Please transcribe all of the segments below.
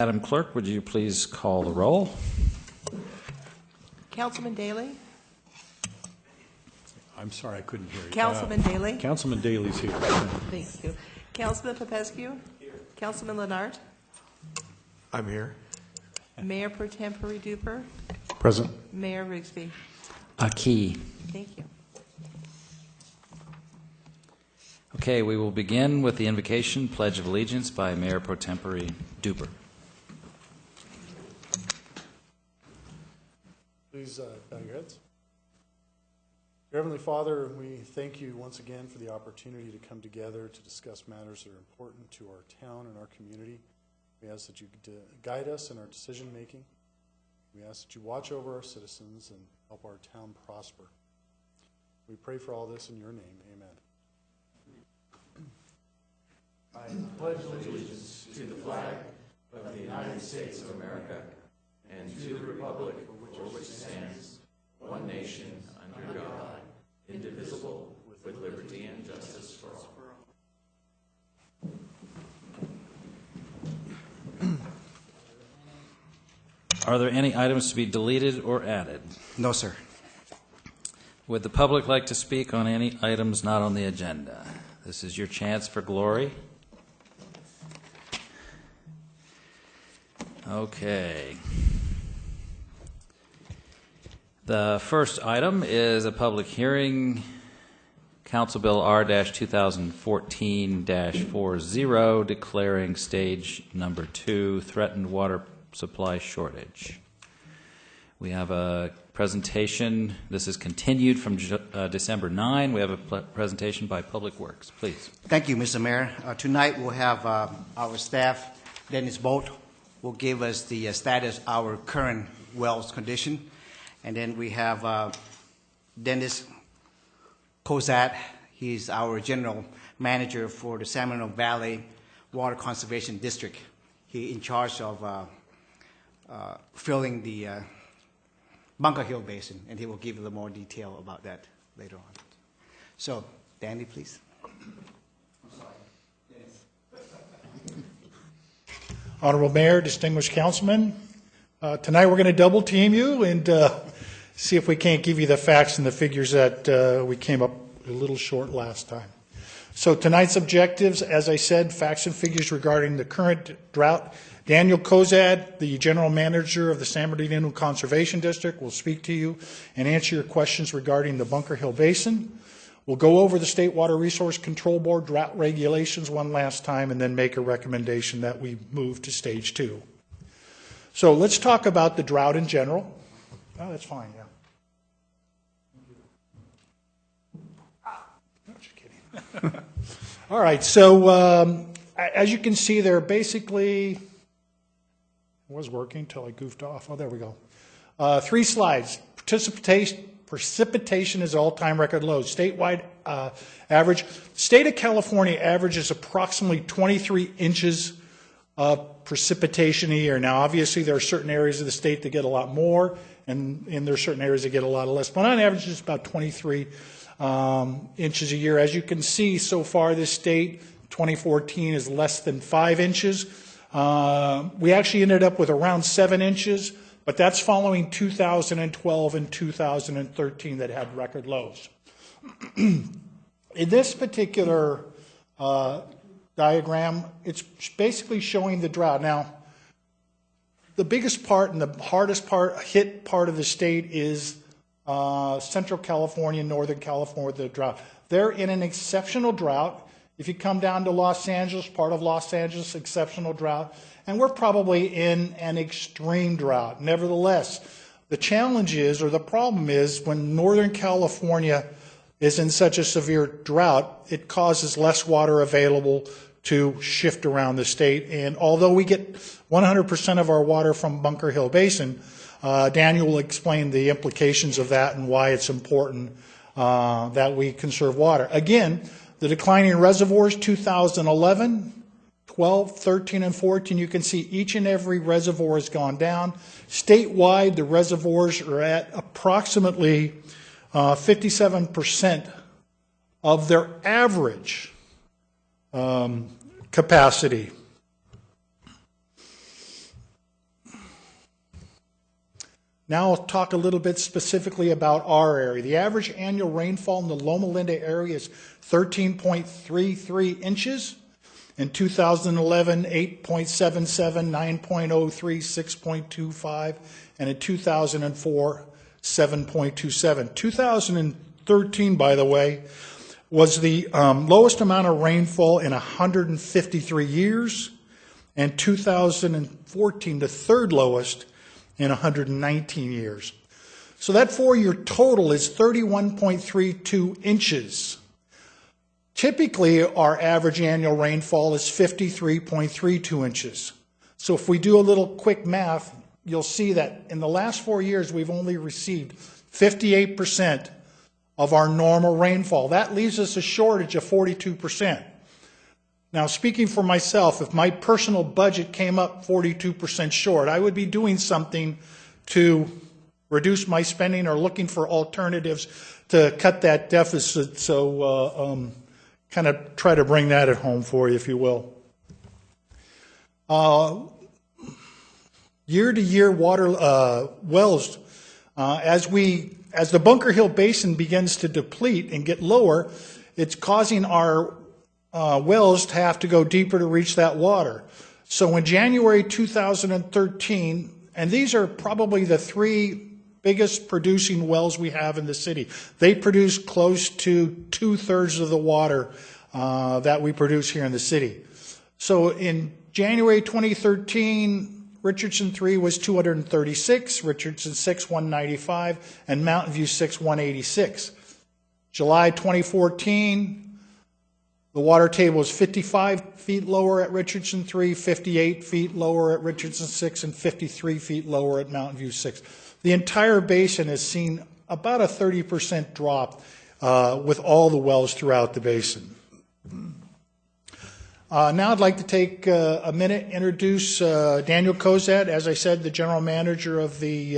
Madam Clerk, would you please call the roll? Councilman Daley? I'm sorry, I couldn't hear you. Councilman Daley? Councilman Daley's here. Thank you. Councilman Popescu? Here. Councilman Leonard? I'm here. Mayor Pro Tempore Duper? Present. Mayor Rigsby? Aki. Thank you. Okay, we will begin with the invocation, Pledge of Allegiance by Mayor Pro Tempore Duper. Please bow your heads. Dear Heavenly Father, we thank you once again for the opportunity to come together to discuss matters that are important to our town and our community. We ask that you guide us in our decision making. We ask that you watch over our citizens and help our town prosper. We pray for all this in your name. Amen. I pledge allegiance to the flag of the United States of America and to the republic for which it stands, one nation, under God, indivisible, with liberty and justice for all. Are there any items to be deleted or added? No, sir. Would the public like to speak on any items not on the agenda? This is your chance for glory. Okay. The first item is a public hearing, Council Bill R-2014-40, declaring stage number 2 threatened water supply shortage. We have a presentation. This is continued from December 9. We have a presentation by Public Works. Please. Thank you, Mr. Mayor. Tonight we'll have our staff, Dennis Bolt, will give us the status of our current wells condition. And then we have Dennis Kozat. He's our general manager for the Seminole Valley Water Conservation District. He's in charge of filling the Bunker Hill Basin, and he will give you a little more detail about that later on. So, Danny, please. I'm sorry. Dennis. Honorable Mayor, distinguished councilmen, tonight we're going to double team you and see if we can't give you the facts and the figures that we came up a little short last time. So tonight's objectives, as I said, facts and figures regarding the current drought. Daniel Kozad, the general manager of the San Bernardino Conservation District, will speak to you and answer your questions regarding the Bunker Hill Basin. We'll go over the State Water Resource Control Board drought regulations one last time and then make a recommendation that we move to stage 2. So let's talk about the drought in general. Oh, that's fine, yeah. No, just kidding. All right, so as you can see, there are basically, it was working until I goofed off. Oh, there we go. 3 slides. Precipitation is all-time record low. Statewide average. State of California averages approximately 23 inches of precipitation a year. Now, obviously, there are certain areas of the state that get a lot more, and there are certain areas that get a lot less. But on average, it's about 23 inches a year. As you can see, so far this state, 2014, is less than 5 inches. We actually ended up with around 7 inches. But that's following 2012 and 2013 that had record lows. In this particular diagram, it's basically showing the drought. Now, the biggest part and the hardest hit part of the state is Central California, Northern California with the drought. They're in an exceptional drought. If you come down to Los Angeles, part of Los Angeles, exceptional drought. And we're probably in an extreme drought. Nevertheless, the challenge is, or the problem is, when Northern California is in such a severe drought, it causes less water available to shift around the state. And although we get 100% of our water from Bunker Hill Basin, Daniel will explain the implications of that and why it's important that we conserve water. Again, the declining reservoirs, 2011, 12, 13, and 14, you can see each and every reservoir has gone down. Statewide, the reservoirs are at approximately 57% of their average capacity. Now I'll talk a little bit specifically about our area. The average annual rainfall in the Loma Linda area is 13.33 inches. In 2011, 8.77, 9.03, 6.25, and in 2004, 7.27. 2013, by the way, was the lowest amount of rainfall in 153 years, and 2014, the third lowest in 119 years. So that 4-year total is 31.32 inches. Typically, our average annual rainfall is 53.32 inches. So if we do a little quick math, you'll see that in the last 4 years, we've only received 58% of our normal rainfall. That leaves us a shortage of 42%. Now, speaking for myself, if my personal budget came up 42% short, I would be doing something to reduce my spending or looking for alternatives to cut that deficit. So kind of try to bring that at home for you, if you will. Year-to-year water wells, as the Bunker Hill Basin begins to deplete and get lower, it's causing our wells to have to go deeper to reach that water. So in January 2013, and these are probably the 3 biggest producing wells we have in the city. They produce close to 2/3 of the water that we produce here in the city. So in January 2013, Richardson 3 was 236, Richardson 6, 195, and Mountain View 6, 186. July 2014, the water table is 55 feet lower at Richardson 3, 58 feet lower at Richardson 6, and 53 feet lower at Mountain View 6. The entire basin has seen about a 30% drop with all the wells throughout the basin. Now I'd like to take a minute and introduce Daniel Kozad, as I said, the general manager of the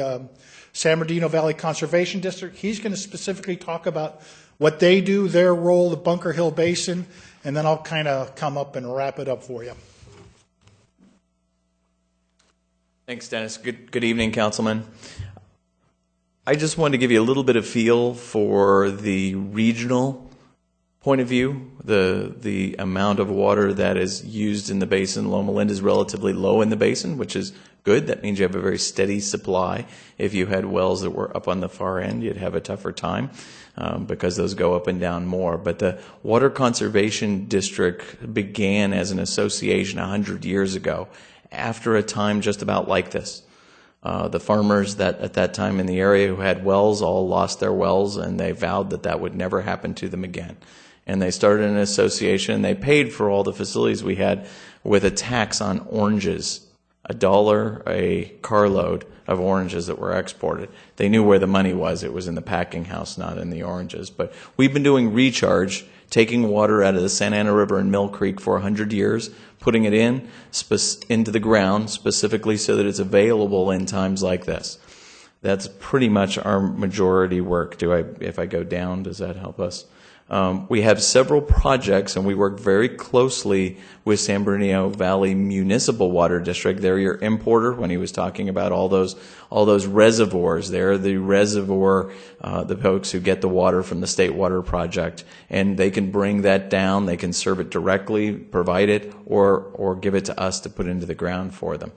San Bernardino Valley Conservation District. He's going to specifically talk about what they do, their role, the Bunker Hill Basin, and then I'll kind of come up and wrap it up for you. Thanks, Dennis. Good evening, Councilman. I just wanted to give you a little bit of feel for the regional point of view. The amount of water that is used in the basin. Loma Linda is relatively low in the basin, which is good. That means you have a very steady supply. If you had wells that were up on the far end, you'd have a tougher time because those go up and down more. But the Water Conservation District began as an association 100 years ago after a time just about like this. The farmers that at that time in the area who had wells all lost their wells, and they vowed that that would never happen to them again. And they started an association. They paid for all the facilities we had with a tax on oranges, $1 a carload of oranges that were exported. They knew where the money was. It was in the packing house, not in the oranges. But we've been doing recharge, taking water out of the Santa Ana River and Mill Creek for 100 years, putting it into the ground specifically so that it's available in times like this. That's pretty much our majority work. If I go down, does that help us? We have several projects, and we work very closely with San Bernardino Valley Municipal Water District. They're your importer. When he was talking about all those reservoirs, they're the reservoir, the folks who get the water from the State Water Project, and they can bring that down. They can serve it directly, provide it, or give it to us to put into the ground for them.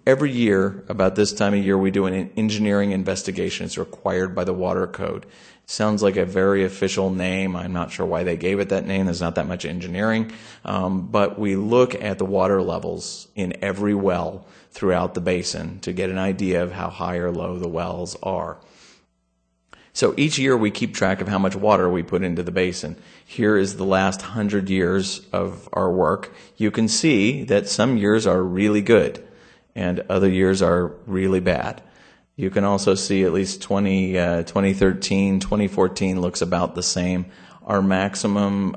Every year, about this time of year, we do an engineering investigation. It's required by the Water Code. Sounds like a very official name. I'm not sure why they gave it that name. There's not that much engineering. But we look at the water levels in every well throughout the basin to get an idea of how high or low the wells are. So each year we keep track of how much water we put into the basin. Here is the last 100 years of our work. You can see that some years are really good and other years are really bad. You can also see at least 2013, 2014 looks about the same. Our maximum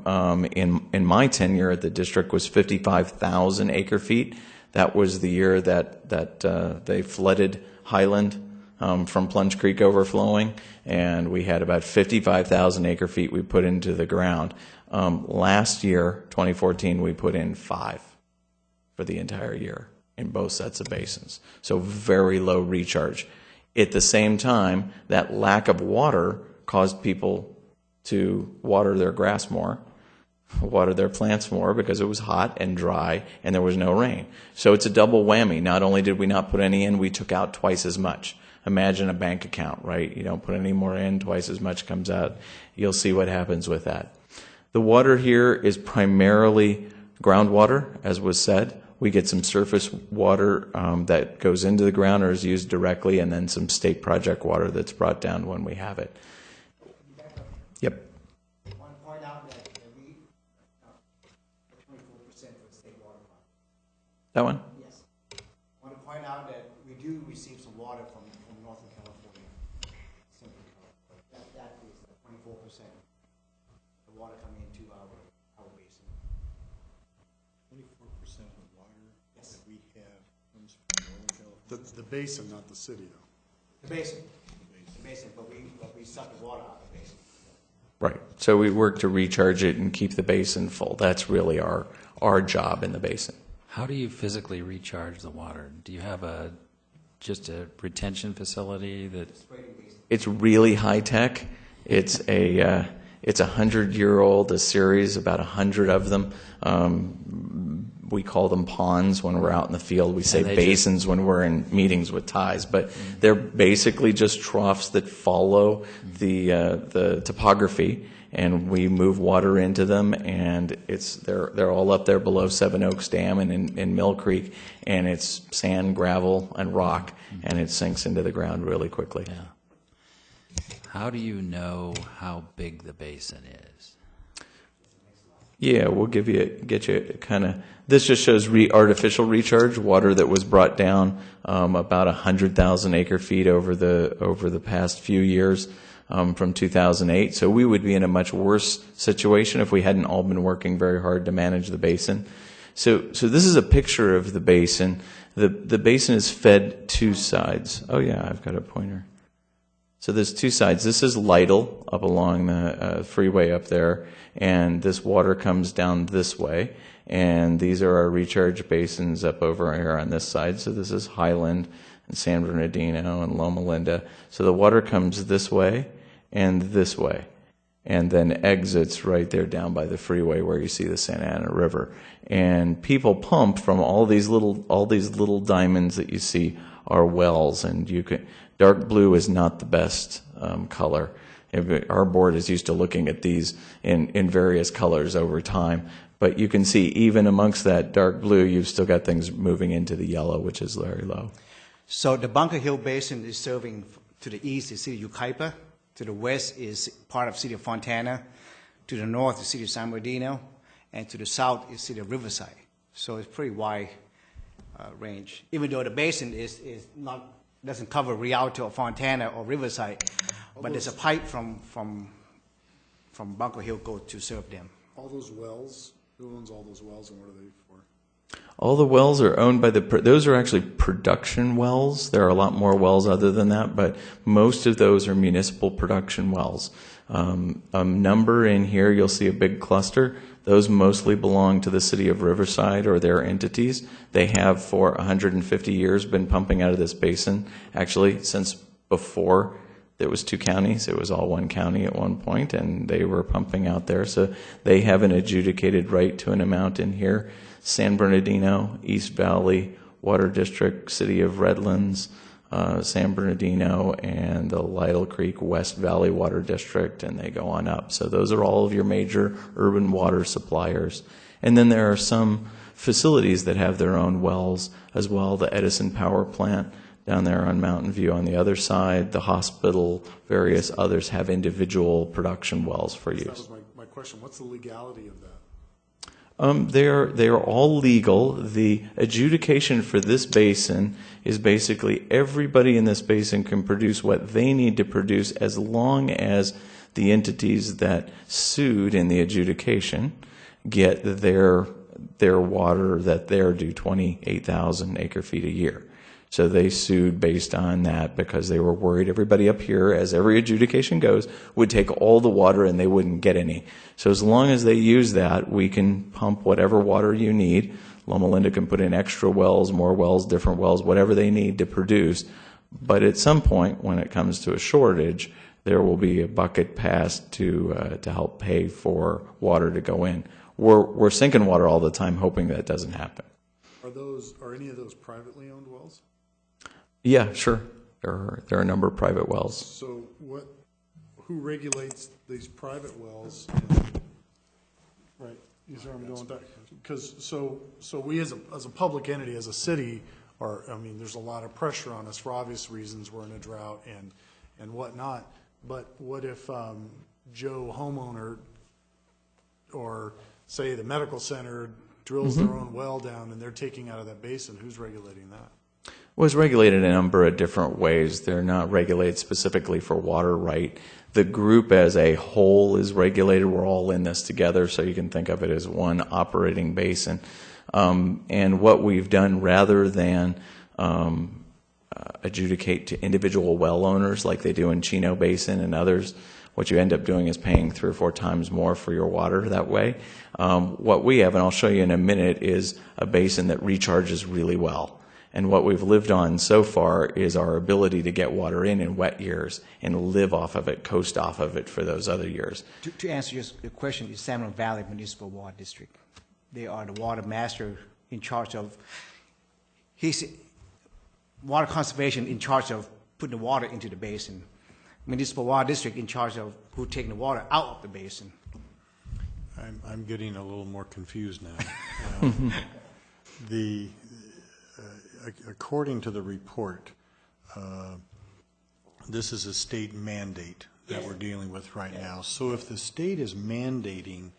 in my tenure at the district was 55,000 acre feet. That was the year that they flooded Highland from Plunge Creek overflowing, and we had about 55,000 acre feet we put into the ground. Last year, 2014, we put in 5 for the entire year in both sets of basins. So very low recharge. At the same time, that lack of water caused people to water their grass more, water their plants more because it was hot and dry and there was no rain. So it's a double whammy. Not only did we not put any in, we took out twice as much. Imagine a bank account, right? You don't put any more in, twice as much comes out. You'll see what happens with that. The water here is primarily groundwater, as was said. We get some surface water that goes into the ground or is used directly, and then some state project water that's brought down when we have it. Yep. I want to point out that we 24% for the state water fund. That one? Yes. I want to point out that we do receive some water from Northern California. Central California. That is 24%. The water coming into our basin. 24% of the water that we have comes from Northern California. The basin, not the city, though. The basin. The basin, but we suck the water out of the basin. Right. So we work to recharge it and keep the basin full. That's really our job in the basin. How do you physically recharge the water? Do you have just a retention facility that? It's really high tech. It's a 100-year-old, a series, about 100 of them. We call them ponds when we're out in the field. We say basins when we're in meetings with ties, but they're basically just troughs that follow the topography, and we move water into them. And they're all up there below Seven Oaks Dam and in Mill Creek, and it's sand, gravel, and rock, and it sinks into the ground really quickly. Yeah. How do you know how big the basin is? Yeah, we'll get you kind of. This just shows artificial recharge water that was brought down about 100,000 acre feet over the past few years from 2008. So we would be in a much worse situation if we hadn't all been working very hard to manage the basin. So this is a picture of the basin. The basin is fed two sides. Oh yeah, I've got a pointer. So there's two sides. This is Lytle up along the freeway up there, and this water comes down this way. And these are our recharge basins up over here on this side. So this is Highland and San Bernardino and Loma Linda. So the water comes this way and then exits right there down by the freeway where you see the Santa Ana River. And people pump from all these little diamonds that you see are wells, and dark blue is not the best color. Our board is used to looking at these in various colors over time. But you can see even amongst that dark blue, you've still got things moving into the yellow, which is very low. So the Bunker Hill Basin is serving to the east is city of Yucaipa, to the west is part of city of Fontana, to the north is city of San Bernardino, and to the south is city of Riverside. So it's pretty wide range. Even though the basin doesn't cover Rialto or Fontana or Riverside, but there's a pipe from Bunker Hill go to serve them. All those wells, who owns all those wells and what are they for? All the wells are owned by those are actually production wells. There are a lot more wells other than that, but most of those are municipal production wells. A number in here, you'll see a big cluster. Those mostly belong to the city of Riverside or their entities. They have for 150 years been pumping out of this basin, actually since before there was two counties. It was all one county at one point, and they were pumping out there. So they have an adjudicated right to an amount in here. San Bernardino, East Valley, Water District, City of Redlands, San Bernardino, and the Lytle Creek West Valley Water District, and they go on up. So those are all of your major urban water suppliers. And then there are some facilities that have their own wells as well. The Edison Power Plant down there on Mountain View on the other side, the hospital, various others have individual production wells for use. That was my question. What's the legality of that? They are all legal. The adjudication for this basin is basically everybody in this basin can produce what they need to produce as long as the entities that sued in the adjudication get their water that they're due 28,000 acre feet a year. So they sued based on that because they were worried everybody up here, as every adjudication goes, would take all the water and they wouldn't get any. So as long as they use that, we can pump whatever water you need. Loma Linda can put in extra wells, more wells, different wells, whatever they need to produce. But at some point, when it comes to a shortage, there will be a bucket passed to help pay for water to go in. We're sinking water all the time, hoping that doesn't happen. Are any of those privately owned wells? Yeah, sure. There are a number of private wells. So who regulates these private wells? Right, you see where I'm going with that? Because, so we as a public entity, as a city, there's a lot of pressure on us for obvious reasons. We're in a drought and whatnot. But what if Joe homeowner or say the medical center drills their own well down and they're taking out of that basin? Who's regulating that? Well, it's regulated in a number of different ways. They're not regulated specifically for water right. The group as a whole is regulated. We're all in this together, so you can think of it as one operating basin. And what we've done, rather than adjudicate to individual well owners like they do in Chino Basin and others, what you end up doing is paying 3 or 4 times more for your water that way. What we have, and I'll show you in a minute, is a basin that recharges really well. And what we've lived on so far is our ability to get water in wet years and live off of it, coast off of it for those other years. To answer your question, is San Juan Valley Municipal Water District. They are the water master in charge of water conservation, in charge of putting the water into the basin. Municipal Water District in charge of who taking the water out of the basin. I'm getting a little more confused now. According to the report, this is a state mandate that we're dealing with right now. So if the state is mandating,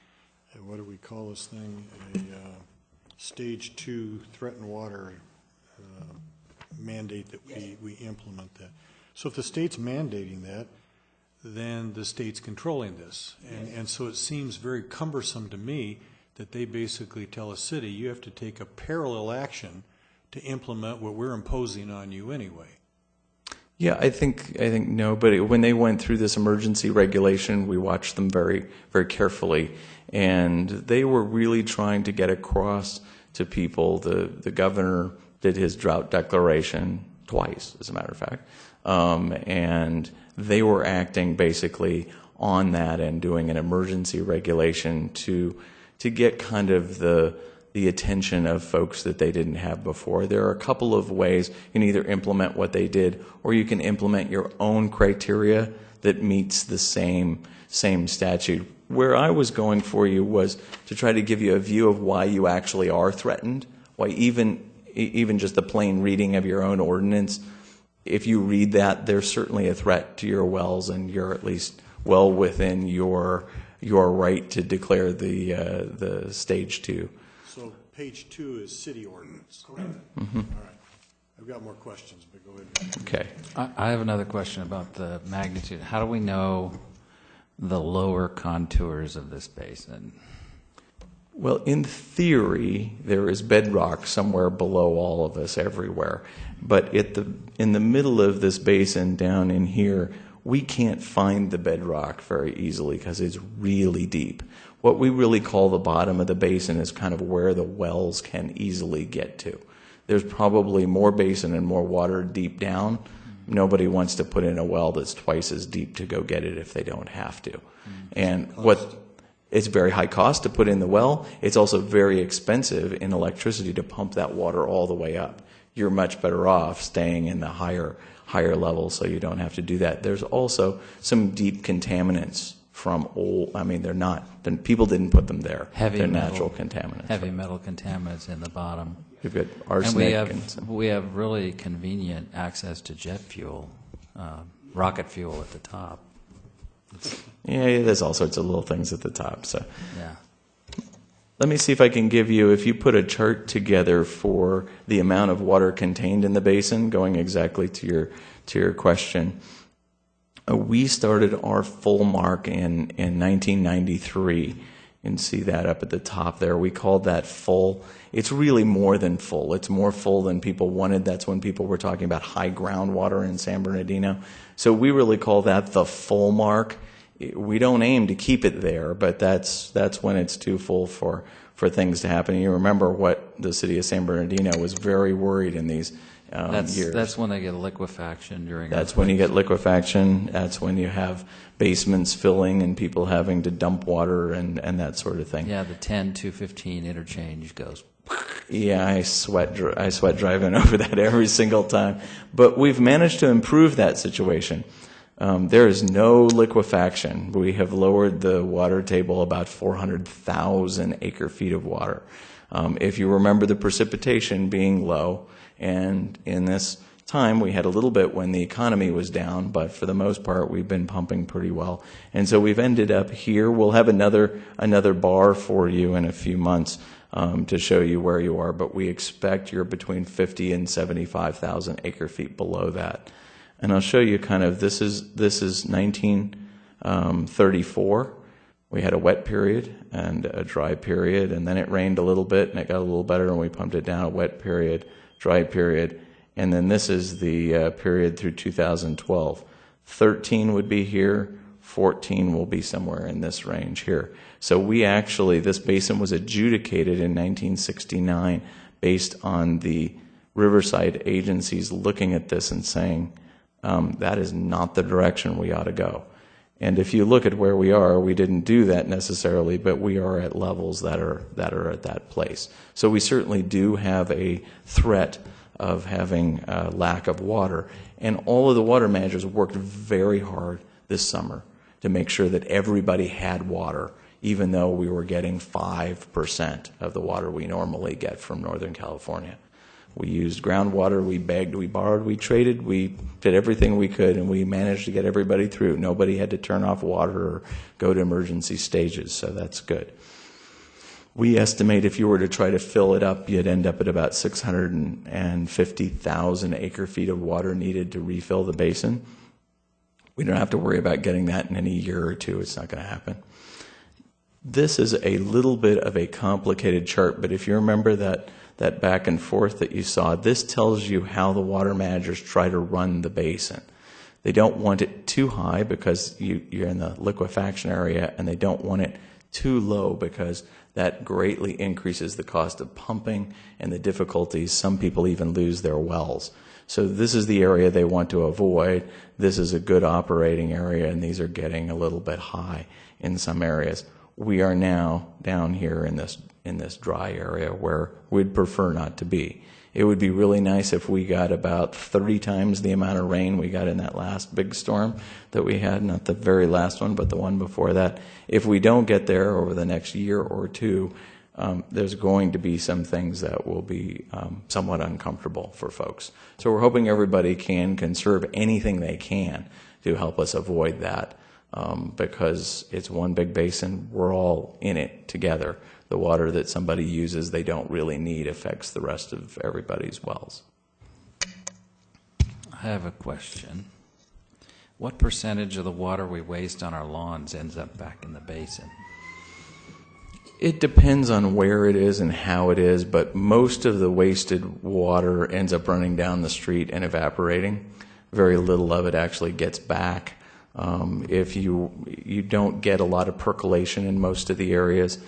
what do we call this thing? A stage 2 threatened water mandate that we implement that. So if the state's mandating that, then the state's controlling this. And so it seems very cumbersome to me that they basically tell a city, you have to take a parallel action to implement what we're imposing on you anyway. Yeah, I think no, but when they went through this emergency regulation, we watched them very, very carefully, and they were really trying to get across to people. The governor did his drought declaration twice, as a matter of fact, and they were acting basically on that and doing an emergency regulation to get kind of the attention of folks that they didn't have before. There are a couple of ways. You can either implement what they did, or you can implement your own criteria that meets the same statute. Where I was going for you was to try to give you a view of why you actually are threatened, why even just the plain reading of your own ordinance, if you read that, there's certainly a threat to your wells, and you're at least well within your right to declare the stage 2. So page 2 is city ordinance. Correct. Mm-hmm. All right. I've got more questions, but go ahead. Okay. I have another question about the magnitude. How do we know the lower contours of this basin? Well, in theory, there is bedrock somewhere below all of us everywhere. But in the middle of this basin down in here, we can't find the bedrock very easily because it's really deep. What we really call the bottom of the basin is kind of where the wells can easily get to. There's probably more basin and more water deep down. Nobody wants to put in a well that's twice as deep to go get it if they don't have to. And it's very high cost to put in the well. It's also very expensive in electricity to pump that water all the way up. You're much better off staying in the higher level so you don't have to do that. There's also some deep contaminants from old, people didn't put them there. They're natural contaminants. Heavy metal contaminants in the bottom. We've got arsenic. And we have really convenient access to jet fuel, rocket fuel at the top. Yeah, there's all sorts of little things at the top. So Yeah. let me see if I can give you, if you put a chart together for the amount of water contained in the basin, going exactly to your question. We started our full mark in 1993. You can see that up at the top there. We called that full. It's really more than full. It's more full than people wanted. That's when people were talking about high groundwater in San Bernardino. So we really call that the full mark. We don't aim to keep it there, but that's when it's too full for things to happen. You remember what the city of San Bernardino was very worried in years. That's when they get liquefaction during. That's when you get liquefaction. That's when you have basements filling and people having to dump water and that sort of thing. Yeah, the 10-215 interchange goes. Yeah, I sweat driving over that every single time. But we've managed to improve that situation. There is no liquefaction. We have lowered the water table about 400,000 acre-feet of water. If you remember the precipitation being low, and in this time we had a little bit when the economy was down, but for the most part we've been pumping pretty well. And so we've ended up here. We'll have another bar for you in a few months to show you where you are, but we expect you're between 50 and 75,000 acre-feet below that. And I'll show you kind of, this is 1934. We had a wet period and a dry period, and then it rained a little bit, and it got a little better, and we pumped it down. A wet period, dry period, and then this is the period through 2012. 13 would be here, 14 will be somewhere in this range here. So we actually, this basin was adjudicated in 1969 based on the Riverside agencies looking at this and saying, that is not the direction we ought to go. And if you look at where we are, we didn't do that necessarily, but we are at levels that are at that place. So we certainly do have a threat of having a lack of water. And all of the water managers worked very hard this summer to make sure that everybody had water, even though we were getting 5% of the water we normally get from Northern California. We used groundwater, we begged, we borrowed, we traded, we did everything we could, and we managed to get everybody through. Nobody had to turn off water or go to emergency stages, so that's good. We estimate if you were to try to fill it up, you'd end up at about 650,000 acre-feet of water needed to refill the basin. We don't have to worry about getting that in any year or two. It's not going to happen. This is a little bit of a complicated chart, but if you remember that back and forth that you saw, this tells you how the water managers try to run the basin. They don't want it too high because you're in the liquefaction area, and they don't want it too low because that greatly increases the cost of pumping and the difficulties. Some people even lose their wells. So this is the area they want to avoid. This is a good operating area, and these are getting a little bit high in some areas. We are now down here in this dry area where we'd prefer not to be. It would be really nice if we got about 30 times the amount of rain we got in that last big storm that we had, not the very last one, but the one before that. If we don't get there over the next year or two, there's going to be some things that will be somewhat uncomfortable for folks. So we're hoping everybody can conserve anything they can to help us avoid that. Because it's one big basin, we're all in it together. The water that somebody uses they don't really need affects the rest of everybody's wells. I have a question. What percentage of the water we waste on our lawns ends up back in the basin? It depends on where it is and how it is, but most of the wasted water ends up running down the street and evaporating. Very little of it actually gets back. If you don't get a lot of percolation in most of the areas.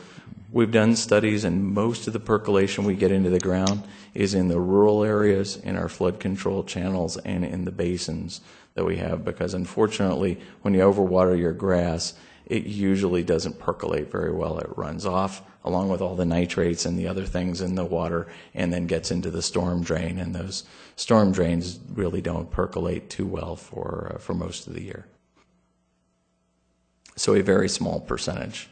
We've done studies, and most of the percolation we get into the ground is in the rural areas, in our flood control channels, and in the basins that we have, because unfortunately, when you overwater your grass, it usually doesn't percolate very well. It runs off along with all the nitrates and the other things in the water, and then gets into the storm drain, and those storm drains really don't percolate too well for most of the year. So a very small percentage.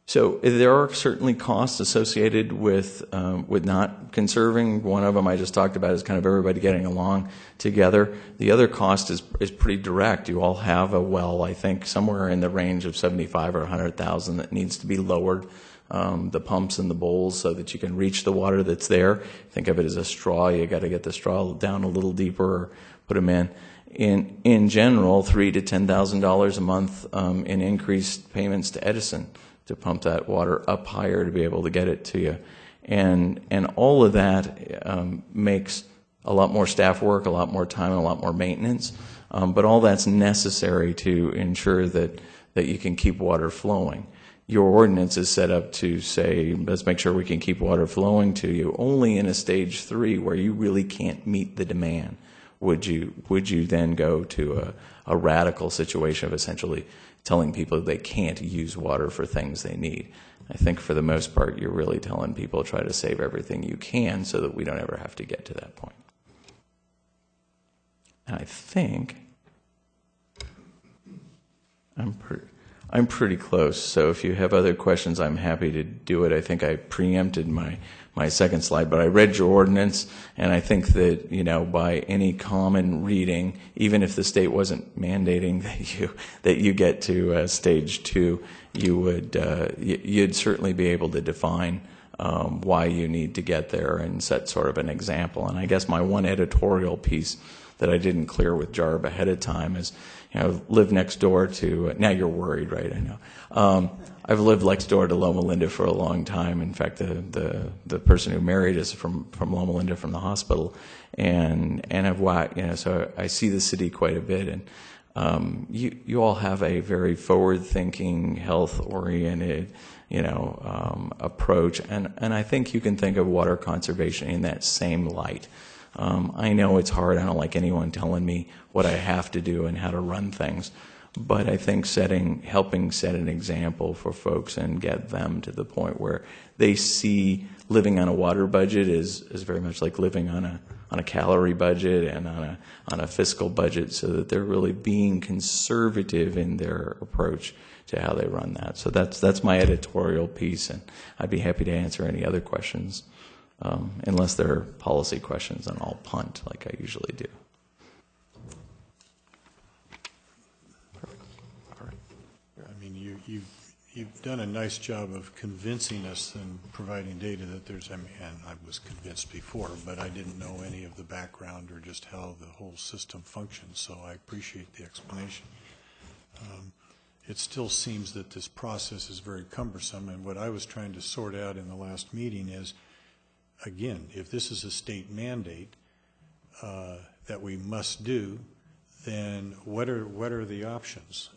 So there are certainly costs associated with not conserving. One of them I just talked about is kind of everybody getting along together. The other cost is pretty direct. You all have a well, I think, somewhere in the range of 75 or 100,000 that needs to be lowered, the pumps and the bowls, so that you can reach the water that's there. Think of it as a straw. You got to get the straw down a little deeper or put them in. In general, $3,000 to $10,000 a month in increased payments to Edison to pump that water up higher to be able to get it to you. And all of that makes a lot more staff work, a lot more time, and a lot more maintenance. But all that's necessary to ensure that you can keep water flowing. your ordinance is set up to say, let's make sure we can keep water flowing to you, only in a stage 3 where you really can't meet the demand, would you then go to a radical situation of essentially telling people they can't use water for things they need? I think for the most part, you're really telling people try to save everything you can so that we don't ever have to get to that point. And I think I'm pretty close. So if you have other questions, I'm happy to do it. I think I preempted my second slide, but I read your ordinance, and I think that, by any common reading, even if the state wasn't mandating that you get to stage 2, you'd certainly be able to define why you need to get there and set sort of an example. And I guess my one editorial piece that I didn't clear with Jarb ahead of time is, live next door to, now you're worried, right? I know. I've lived next door to Loma Linda for a long time. In fact, the person who married us from Loma Linda from the hospital, and I've watched, so I see the city quite a bit, and you all have a very forward-thinking, health-oriented, approach, and I think you can think of water conservation in that same light. I know it's hard. I don't like anyone telling me what I have to do and how to run things. But I think helping set an example for folks and get them to the point where they see living on a water budget is very much like living on a calorie budget and on a fiscal budget, so that they're really being conservative in their approach to how they run that. So that's my editorial piece, and I'd be happy to answer any other questions. Unless they're policy questions, then I'll punt like I usually do. I mean, you've done a nice job of convincing us and providing data that there's, and I was convinced before, but I didn't know any of the background or just how the whole system functions, so I appreciate the explanation. It still seems that this process is very cumbersome, and what I was trying to sort out in the last meeting is, again, if this is a state mandate that we must do, then what are the options?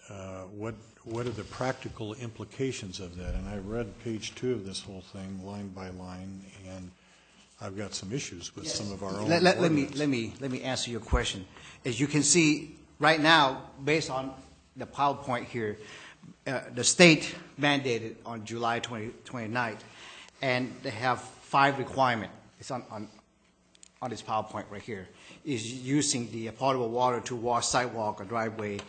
What are the practical implications of that? And I read page 2 of this whole thing line by line, and I've got some issues with some of our own. Let me answer your question. As you can see right now, based on the PowerPoint here, the state mandated on July 29th, and they have 5 requirements. It's on this PowerPoint right here. Is using the potable water to wash sidewalk or driveway,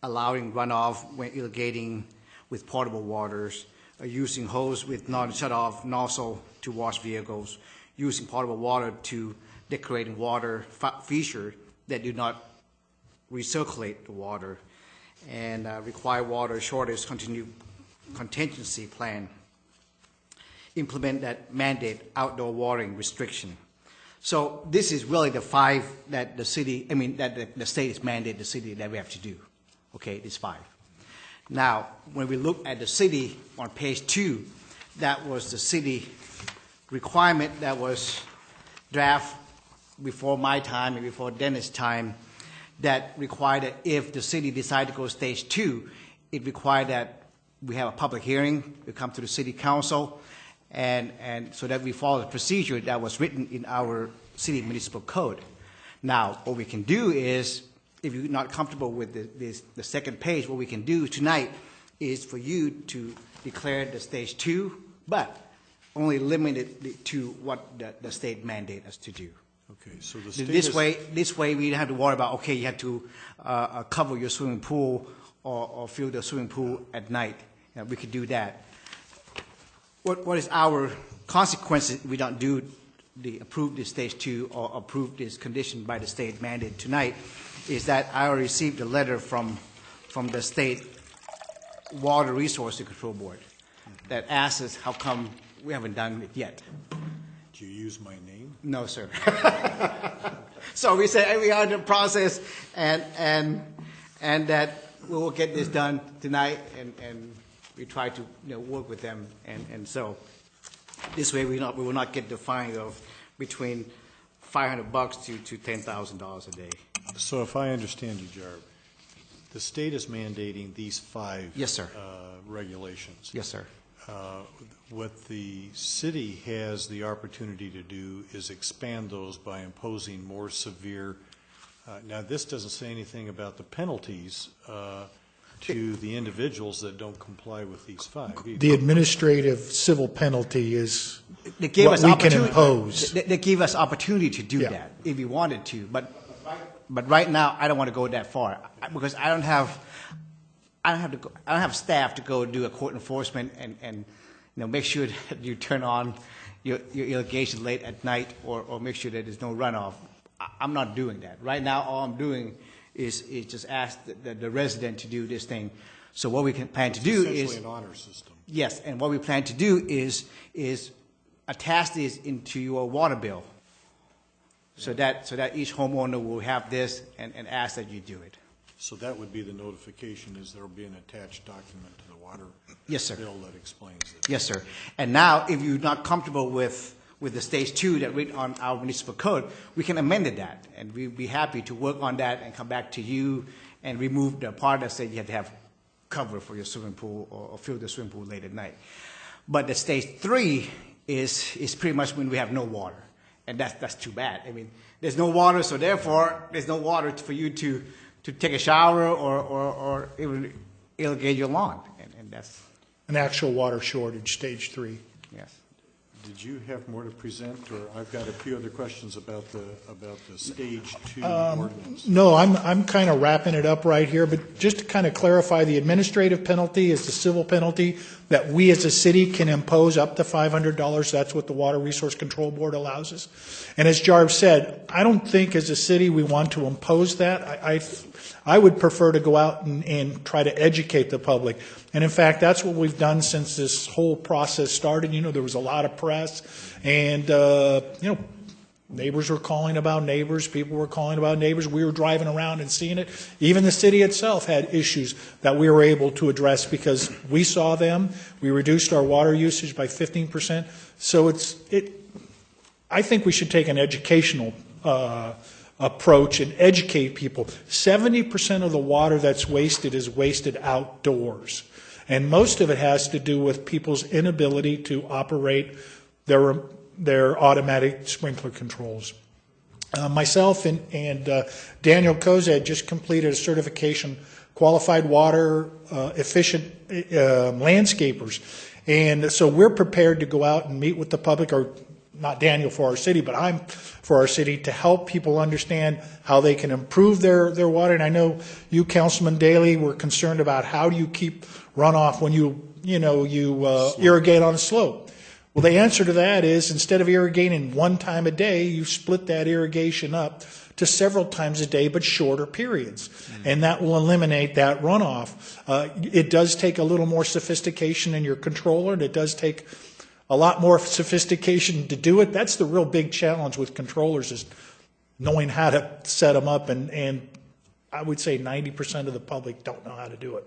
allowing runoff when irrigating with potable waters, using hose with non-shut-off nozzle to wash vehicles, using potable water to decorating water feature that do not recirculate the water, and require water shortage contingency plan. Implement that mandate outdoor watering restriction. So this is really the 5 that the state is mandated the city that we have to do. Okay, it's 5. Now, when we look at the city on page 2, that was the city requirement that was draft before my time and before Dennis' time, that required that if the city decided to go stage 2, it required that we have a public hearing, we come to the city council, and so that we follow the procedure that was written in our city municipal code. Now, what we can do is, if you're not comfortable with the second page, what we can do tonight is for you to declare the stage 2, but only limited to what the state mandate us to do. Okay, so the state this way we don't have to worry about, okay, you have to cover your swimming pool or fill the swimming pool at night. We could do that. What is our consequences if we don't approve this stage 2 or approve this condition by the state mandate tonight, is that I received a letter from the state Water Resources Control Board that asks us how come we haven't done it yet. Do you use my name? No, sir. So we said we are in the process, and that we will get this done tonight, and we try to work with them, and so this way we will not get the fine of between $500 to $10,000 a day. So if I understand you, Jarb, the state is mandating these 5 Yes, sir. Regulations. Yes, sir. What the city has the opportunity to do is expand those by imposing more severe, now this doesn't say anything about the penalties to the individuals that don't comply with these 5 either. The administrative civil penalty is They give what us we can opportunity. impose. They give us opportunity to do Yeah. that if we wanted to, but right now I don't want to go that far because I don't have staff to go do a court enforcement and make sure that you turn on your irrigation late at night or make sure that there's no runoff. I'm not doing that. Right now, all I'm doing is just ask the resident to do this thing. So what we can plan to do is Essentially an honor system. yes, and what we plan to do is attach this into your water bill, so that each homeowner will have this and ask that you do it. So that would be the notification, is there will be an attached document to the water Yes, sir. bill that explains it. Yes, sir. And now, if you're not comfortable with the stage 2 that written on our municipal code, we can amend that, and we'd be happy to work on that and come back to you and remove the part that said you have to have cover for your swimming pool or fill the swimming pool late at night. But the stage 3 is pretty much when we have no water, and that's too bad. I mean, there's no water, so therefore there's no water for you to take a shower or even irrigate your lawn, and that's An actual water shortage, stage 3. yes. Did you have more to present, or I've got a few other questions about the stage 2 ordinance? No, I'm kind of wrapping it up right here, but just to kind of clarify, the administrative penalty is the civil penalty that we as a city can impose up to $500. That's what the Water Resource Control Board allows us. And as Jarv said, I don't think as a city we want to impose that. I would prefer to go out and try to educate the public. And in fact, that's what we've done since this whole process started. You know, there was a lot of press, and, neighbors were calling about neighbors, people were calling about neighbors. We were driving around and seeing it. Even the city itself had issues that we were able to address because we saw them. We reduced our water usage by 15%. So I think we should take an educational approach and educate people. 70% of the water that's wasted is wasted outdoors. And most of it has to do with people's inability to operate their automatic sprinkler controls. Myself and Daniel Kozad just completed a certification, qualified water efficient landscapers. And so we're prepared to go out and meet with the public, or not Daniel for our city, but I'm for our city, to help people understand how they can improve their water. And I know you, Councilman Daley, were concerned about how do you keep runoff when you irrigate on a slope. Well, the answer to that is, instead of irrigating one time a day, you split that irrigation up to several times a day, but shorter periods. And that will eliminate that runoff. It does take a little more sophistication in your controller, and it does take a lot more sophistication to do it. That's the real big challenge with controllers, is knowing how to set them up. And I would say 90% of the public don't know how to do it.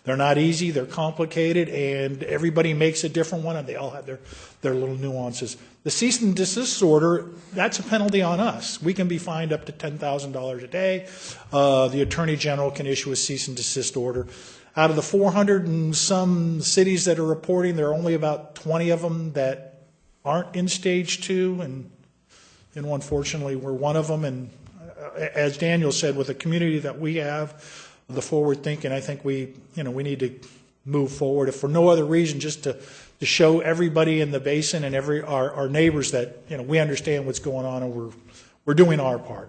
They're not easy, they're complicated, and everybody makes a different one, and they all have their little nuances. The cease and desist order, that's a penalty on us. We can be fined up to $10,000 a day. The Attorney General can issue a cease and desist order. Out of the 400 and some cities that are reporting, there are only about 20 of them that aren't in stage 2, and unfortunately we're one of them. And as Daniel said, with the community that we have, the forward thinking, I think we need to move forward, if for no other reason, just to show everybody in the basin and our neighbors that we understand what's going on, and we're doing our part.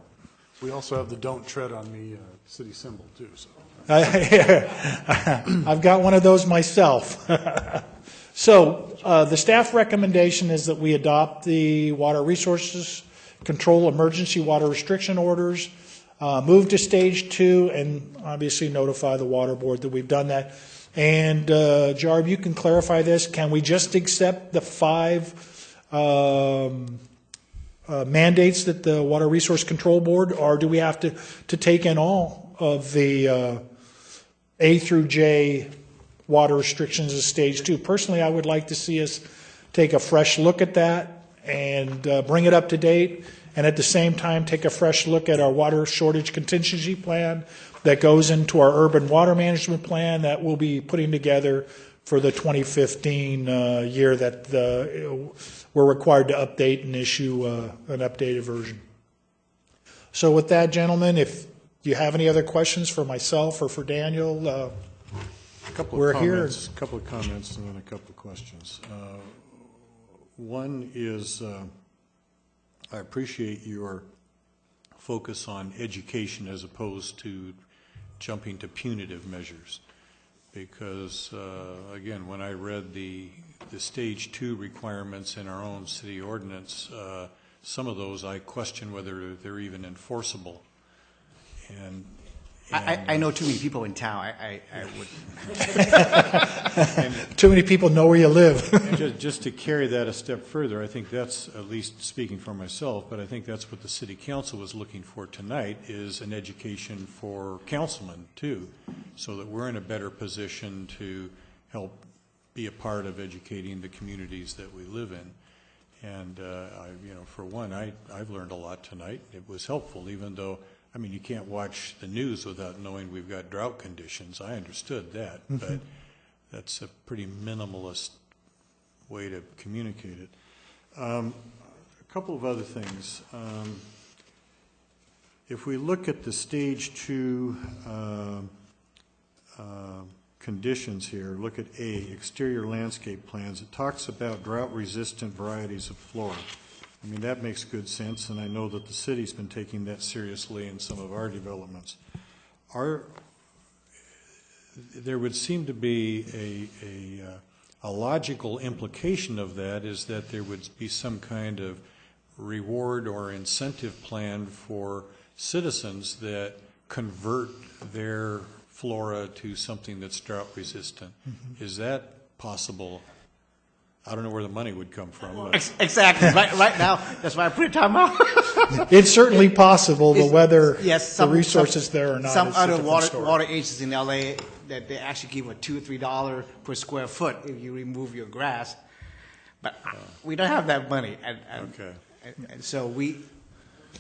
We also have the "Don't Tread on Me" city symbol too. So I've got one of those myself. So the staff recommendation is that we adopt the Water Resources Control Emergency Water Restriction Orders, move to stage 2, and obviously notify the water board that we've done that. And Jarb, you can clarify this. Can we just accept the 5 mandates that the Water Resource Control Board, or do we have to take in all of the A through J water restrictions as stage 2? Personally, I would like to see us take a fresh look at that and bring it up to date and at the same time take a fresh look at our water shortage contingency plan that goes into our urban water management plan that we'll be putting together for the 2015 year that we're required to update and issue an updated version. So with that, gentlemen, if you have any other questions for myself or for Daniel, we're here. A couple of comments and then a couple of questions. One is I appreciate your focus on education as opposed to jumping to punitive measures. Because, again, when I read the Stage 2 requirements in our own city ordinance, some of those I question whether they're even enforceable. And I know too many people in town. I would. Too many people know where you live. just to carry that a step further, I think that's, at least speaking for myself, but I think that's what the city council was looking for tonight, is an education for councilmen too, so that we're in a better position to help be a part of educating the communities that we live in. And for one, I've learned a lot tonight. It was helpful, even though, I mean, you can't watch the news without knowing we've got drought conditions. I understood that, but that's a pretty minimalist way to communicate it. A couple of other things. If we look at the Stage 2 conditions here, look at A, exterior landscape plans. It talks about drought-resistant varieties of flora. I mean, that makes good sense, and I know that the city's been taking that seriously in some of our developments. There would seem to be a logical implication of that, is that there would be some kind of reward or incentive plan for citizens that convert their flora to something that's drought resistant. Is that possible? I don't know where the money would come from. Exactly. Right now, that's why I put it time out. It's certainly possible, but whether yes, the resources there or not some is a other different story. water agencies in LA that they actually give a $2 or $3 per square foot if you remove your grass. But we don't have that money, Okay. and so we.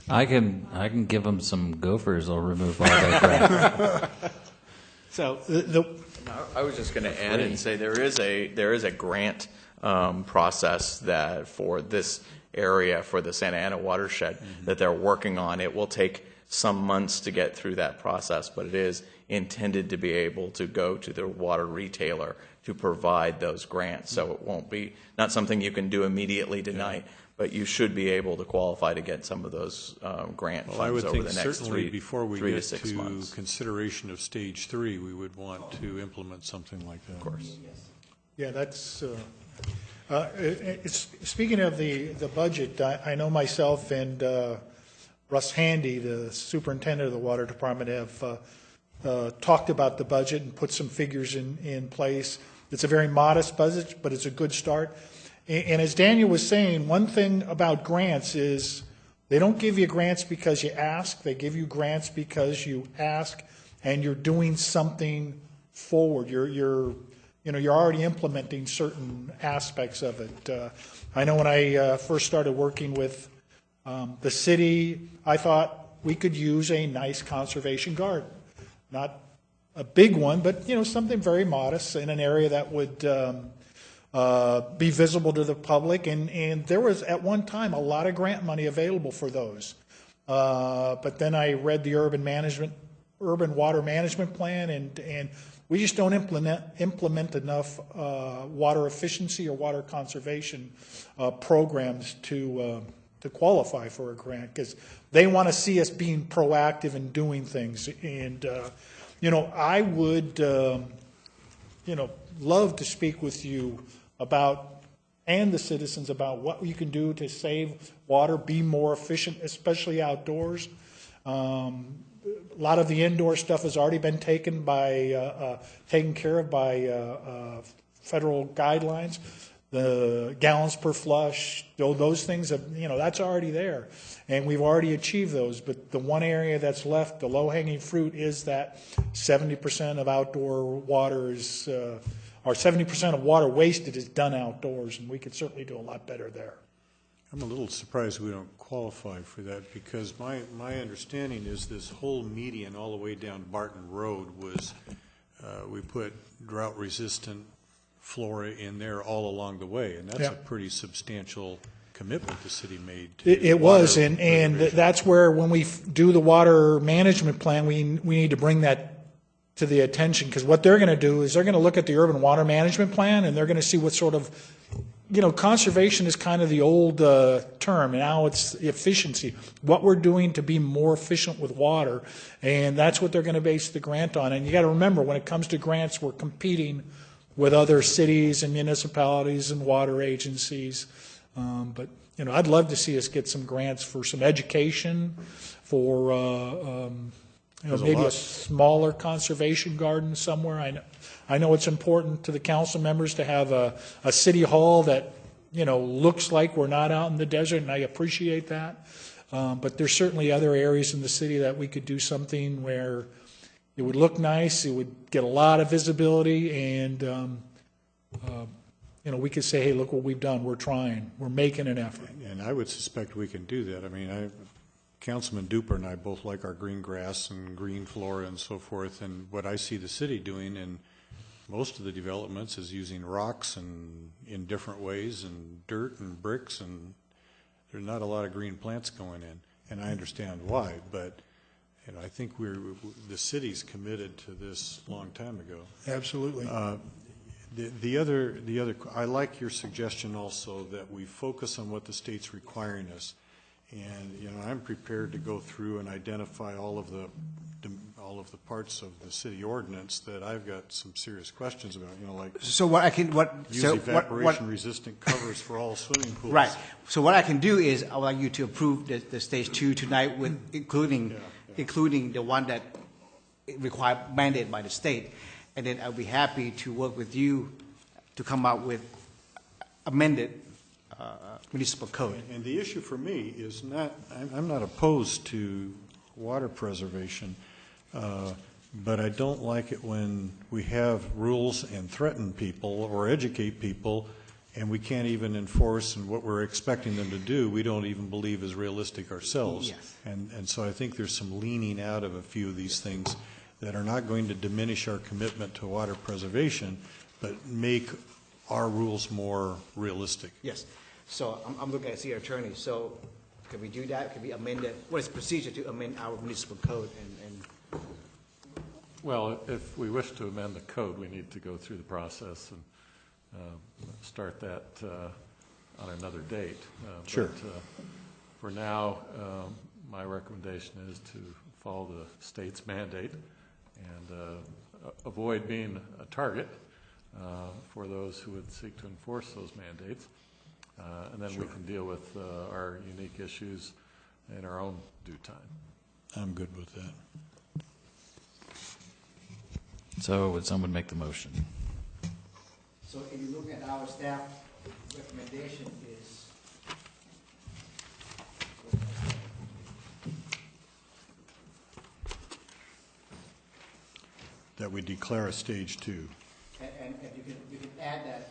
I can give them some gophers. I'll remove all that grass. So I was just going to add and say there is a grant process that for this area, for the Santa Ana watershed, that they're working on. It will take some months to get through that process, but it is intended to be able to go to the water retailer to provide those grants. So it won't be not something you can do immediately tonight, but you should be able to qualify to get some of those grant funds I would over think the next certainly before we 3 to get 6 to months. consideration of Stage 3, we would want to implement something like that. Of course. Yeah, that's. Speaking of the budget, I know myself and Russ Handy, the superintendent of the water department, have talked about the budget and put some figures in place. It's a very modest budget, but it's a good start. And as Daniel was saying, one thing about grants is they don't give you grants because you ask. They give you grants because you ask and you're doing something forward. You're already implementing certain aspects of it. I know when I first started working with the city, I thought we could use a nice conservation garden. Not a big one, but something very modest in an area that would be visible to the public. And there was at one time a lot of grant money available for those. But then I read the urban water management plan, and we just don't implement enough water efficiency or water conservation programs to qualify for a grant, because they want to see us being proactive and doing things. And I would love to speak with you about, and the citizens, about what you can do to save water, be more efficient, especially outdoors. A lot of the indoor stuff has already been taken care of by federal guidelines. The gallons per flush, those things, that's already there. And we've already achieved those. But the one area that's left, the low-hanging fruit, is that 70% of outdoor water is, or 70% of water wasted is done outdoors, and we could certainly do a lot better there. I'm a little surprised we don't qualify for that, because my understanding is this whole median all the way down Barton Road was, we put drought-resistant flora in there all along the way, and that's Yeah. a pretty substantial commitment the city made. It was, water and preservation. that's where, when we do the water management plan, we need to bring that to the attention, because what they're going to do is they're going to look at the urban water management plan, and they're going to see what sort of, conservation is kind of the old term, and now it's efficiency. What we're doing to be more efficient with water, and that's what they're going to base the grant on. And you got to remember, when it comes to grants, we're competing with other cities and municipalities and water agencies. But I'd love to see us get some grants for some education, for maybe a smaller conservation garden somewhere. I know it's important to the council members to have a city hall that looks like we're not out in the desert, and I appreciate that. But there's certainly other areas in the city that we could do something where it would look nice, it would get a lot of visibility, and we could say, hey, look what we've done. We're trying. We're making an effort. And I would suspect we can do that. I mean, Councilman Duper and I both like our green grass and green flora and so forth, and what I see the city doing in most of the developments is using rocks and in different ways, and dirt and bricks, and there's not a lot of green plants going in, and I understand why, but I think the city's committed to this a long time ago. Absolutely. The other, I like your suggestion also that we focus on what the state's requiring us. And, I'm prepared to go through and identify all of the parts of the city ordinance that I've got some serious questions about, like So what I can, use evaporation-resistant covers for all swimming pools. Right. So what I can do is I would like you to approve the stage 2 tonight, with including the one that required mandated by the state, and then I'll be happy to work with you to come out with amended municipal code. And the issue for me is I'm not opposed to water preservation, but I don't like it when we have rules and threaten people or educate people, and we can't even enforce, and what we're expecting them to do, we don't even believe is realistic ourselves. Yes. And so I think there's some leaning out of a few of these things that are not going to diminish our commitment to water preservation, but make our rules more realistic. Yes. So I'm looking at city attorney. So can we do that? Can we amend it? What is the procedure to amend our municipal code? And Well, if we wish to amend the code, we need to go through the process and start that on another date. Sure. But for now, my recommendation is to follow the state's mandate and avoid being a target for those who would seek to enforce those mandates. And then we can deal with our unique issues in our own due time. I'm good with that. So would someone make the motion? so if you look at our staff recommendation is That we declare a stage 2. and you can add that.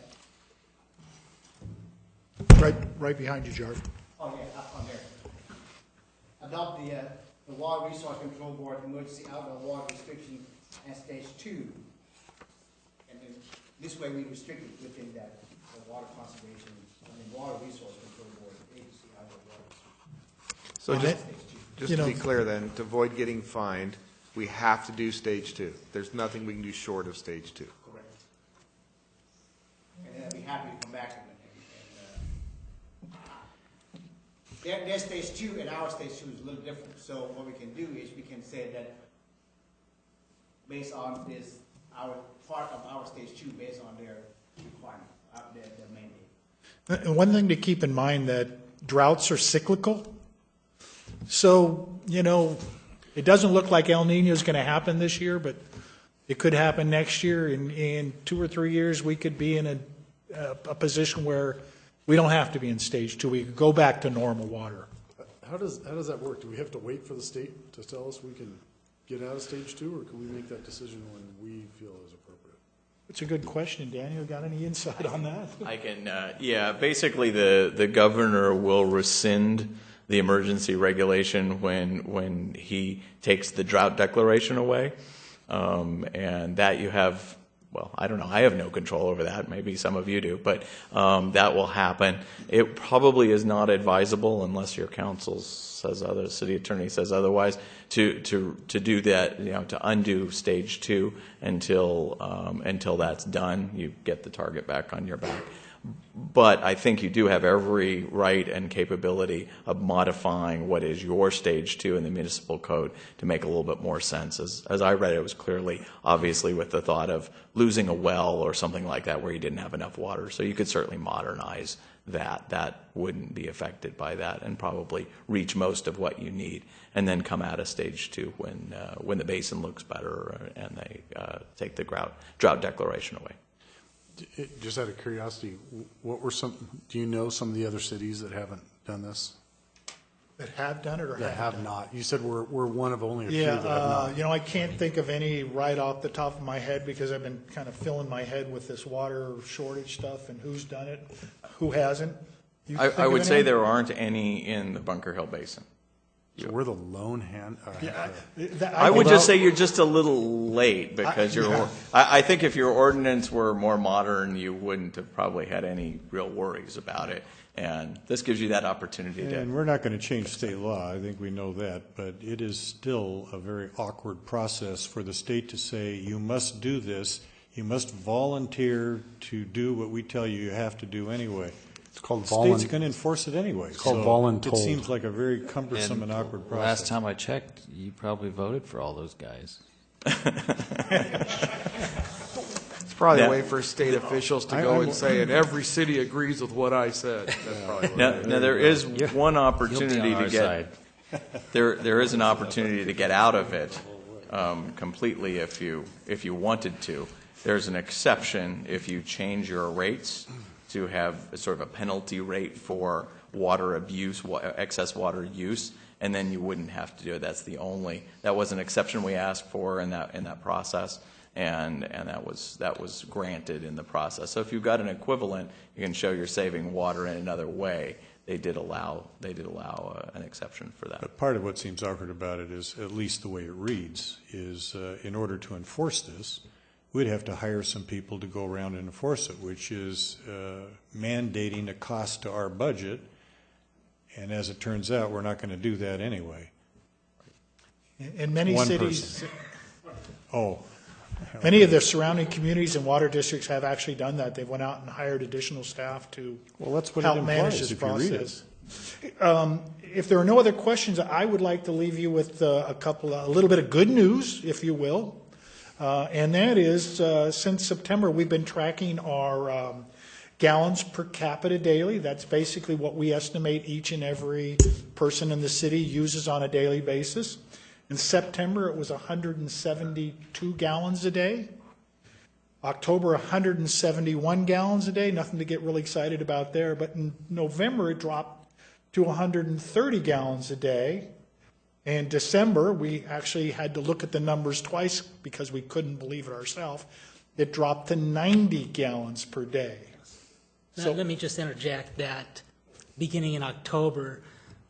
Right behind you, Jarv. Oh, yeah, up on there. Adopt the Water Resource Control Board Emergency Outdoor Water Restriction at stage 2. And then this way we restrict it within that, the water conservation, Water Resource Control Board Agency Outdoor Water. So And just you to know- be clear then, to avoid getting fined, we have to do stage 2. There's nothing we can do short of stage 2. Correct. And then I'd be happy to come back and their stage 2 and our stage 2 is a little different. So what we can do is we can say that based on this, our part of our stage 2 based on their requirement, their mandate. And one thing to keep in mind that droughts are cyclical. So, it doesn't look like El Nino is going to happen this year, but it could happen next year. In 2 or 3 years, we could be in a position where we don't have to be in stage 2. We could go back to normal water. How does that work? Do we have to wait for the state to tell us we can get out of stage 2, or can we make that decision when we feel is appropriate? It's a good question. Daniel, got any insight on that? I can, yeah, basically the governor will rescind the emergency regulation when he takes the drought declaration away. And that you have, well, I don't know, I have no control over that. Maybe some of you do, but that will happen. It probably is not advisable unless your council says other, city attorney says otherwise, to do that, to undo stage 2 until that's done. You get the target back on your back. But I think you do have every right and capability of modifying what is your stage 2 in the municipal code to make a little bit more sense. As I read it, was clearly, obviously, with the thought of losing a well or something like that where you didn't have enough water. So you could certainly modernize that. That wouldn't be affected by that and probably reach most of what you need. And then come out of stage 2 when the basin looks better and they take the drought declaration away. Just out of curiosity, do you know some of the other cities that haven't done this? That have done it or That haven't have not. You said we're one of only a few that have not. I can't think of any right off the top of my head because I've been kind of filling my head with this water shortage stuff and who's done it, who hasn't. You think I of would say anyone? there aren't any in the Bunker Hill Basin. So we're the lone hand. I would just say you're just a little late because I think if your ordinance were more modern, you wouldn't have probably had any real worries about it. And this gives you that opportunity to. And we're not going to change state law. I think we know that. But it is still a very awkward process for the state to say, you must do this. You must volunteer to do what we tell you have to do anyway. It's called The state's going to enforce it anyway. It's called so voluntold. It seems like a very cumbersome and awkward process. Last time I checked, you probably voted for all those guys. It's probably a way for state officials to go and say, and every city agrees with what I said. That's probably what Now there is one opportunity on our to get. There is an opportunity to get out of it completely if you wanted to. There's an exception if you change your rates to have sort of a penalty rate for water abuse, excess water use, and then you wouldn't have to do it. That was an exception we asked for in that process, and that was granted in the process. So if you've got an equivalent, you can show you're saving water in another way. They did allow an exception for that. But part of what seems awkward about it is, at least the way it reads, is in order to enforce this, we'd have to hire some people to go around and enforce it, which is mandating a cost to our budget. And as it turns out, we're not going to do that anyway. In many One cities, person. Oh. many of the surrounding communities and water districts have actually done that. They went out and hired additional staff to Well, that's what it help manage implies this if you read it. process. If there are no other questions, I would like to leave you with a little bit of good news, if you will. And that is, since September, we've been tracking our gallons per capita daily. That's basically what we estimate each and every person in the city uses on a daily basis. In September, it was 172 gallons a day. October, 171 gallons a day. Nothing to get really excited about there. But in November, it dropped to 130 gallons a day. In December, we actually had to look at the numbers twice because we couldn't believe it ourselves. It dropped to 90 gallons per day. Now, let me just interject that beginning in October,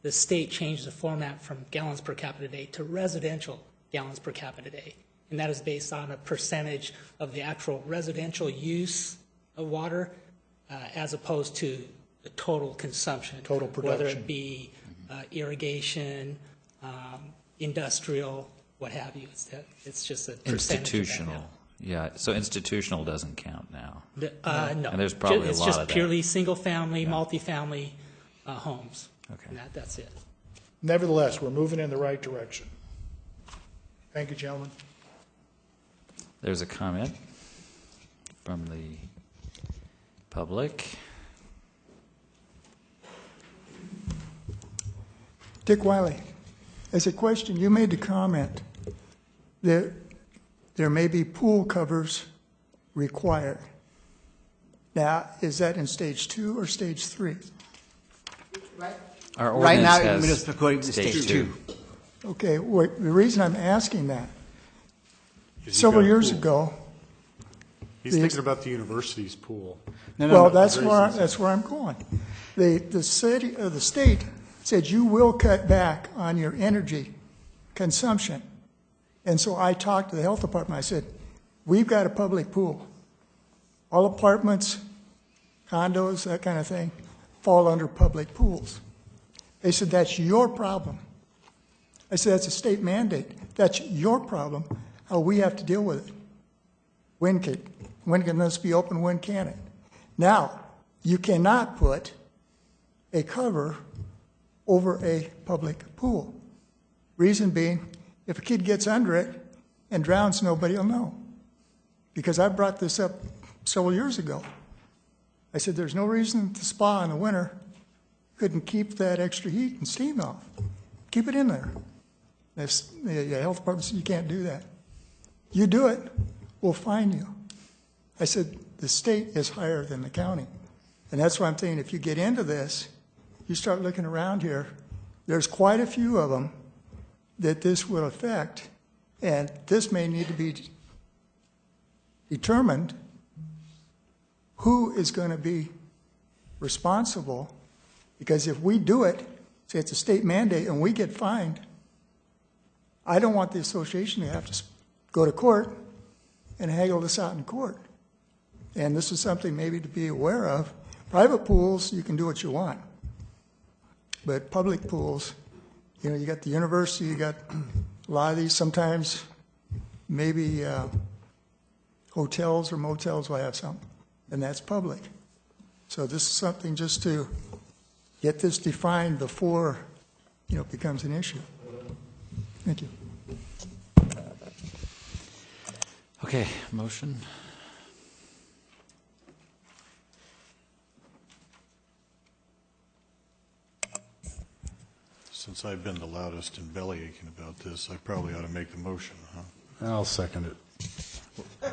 the state changed the format from gallons per capita day to residential gallons per capita day. And that is based on a percentage of the actual residential use of water as opposed to the total consumption. Total production. Whether it be irrigation, industrial, what have you. It's just a percentage. Institutional. Yeah, so institutional doesn't count now. No. And there's probably it's a lot just of that. purely single-family, multifamily homes. Okay. And that's it. Nevertheless, we're moving in the right direction. Thank you, gentlemen. There's a comment from the public. Dick Wiley, as a question, you made the comment that there may be pool covers required. Now, is that in stage 2 or stage 3? Our Right now, ordinance it's has according to stage 2. Okay, the reason I'm asking that, several years ago, He's thinking about the university's pool. Well, that's where I'm going. The city, or the state said you will cut back on your energy consumption. And so I talked to the health department. I said, we've got a public pool. All apartments, condos, that kind of thing, fall under public pools. They said, that's your problem. I said, that's a state mandate. That's your problem, how we have to deal with it. When can this be open, when can it? Now, you cannot put a cover over a public pool. Reason being, if a kid gets under it and drowns, nobody will know. Because I brought this up several years ago. I said, there's no reason the spa in the winter couldn't keep that extra heat and steam off. Keep it in there. The health department said, you can't do that. You do it, we'll fine you. I said, the state is higher than the county. And that's why I'm saying, if you get into this, you start looking around here, there's quite a few of them that this will affect, and this may need to be determined who is going to be responsible, because if we do it, say it's a state mandate, and we get fined, I don't want the association to have to go to court and haggle this out in court. And this is something maybe to be aware of. Private pools, you can do what you want. But public pools, you know, you got the university, you got a lot of these, sometimes maybe hotels or motels will have some, and that's public. So this is something just to get this defined before, you know, it becomes an issue. Thank you. Okay, motion. Since I've been the loudest and belly aching about this, I probably ought to make the motion, huh? I'll second it.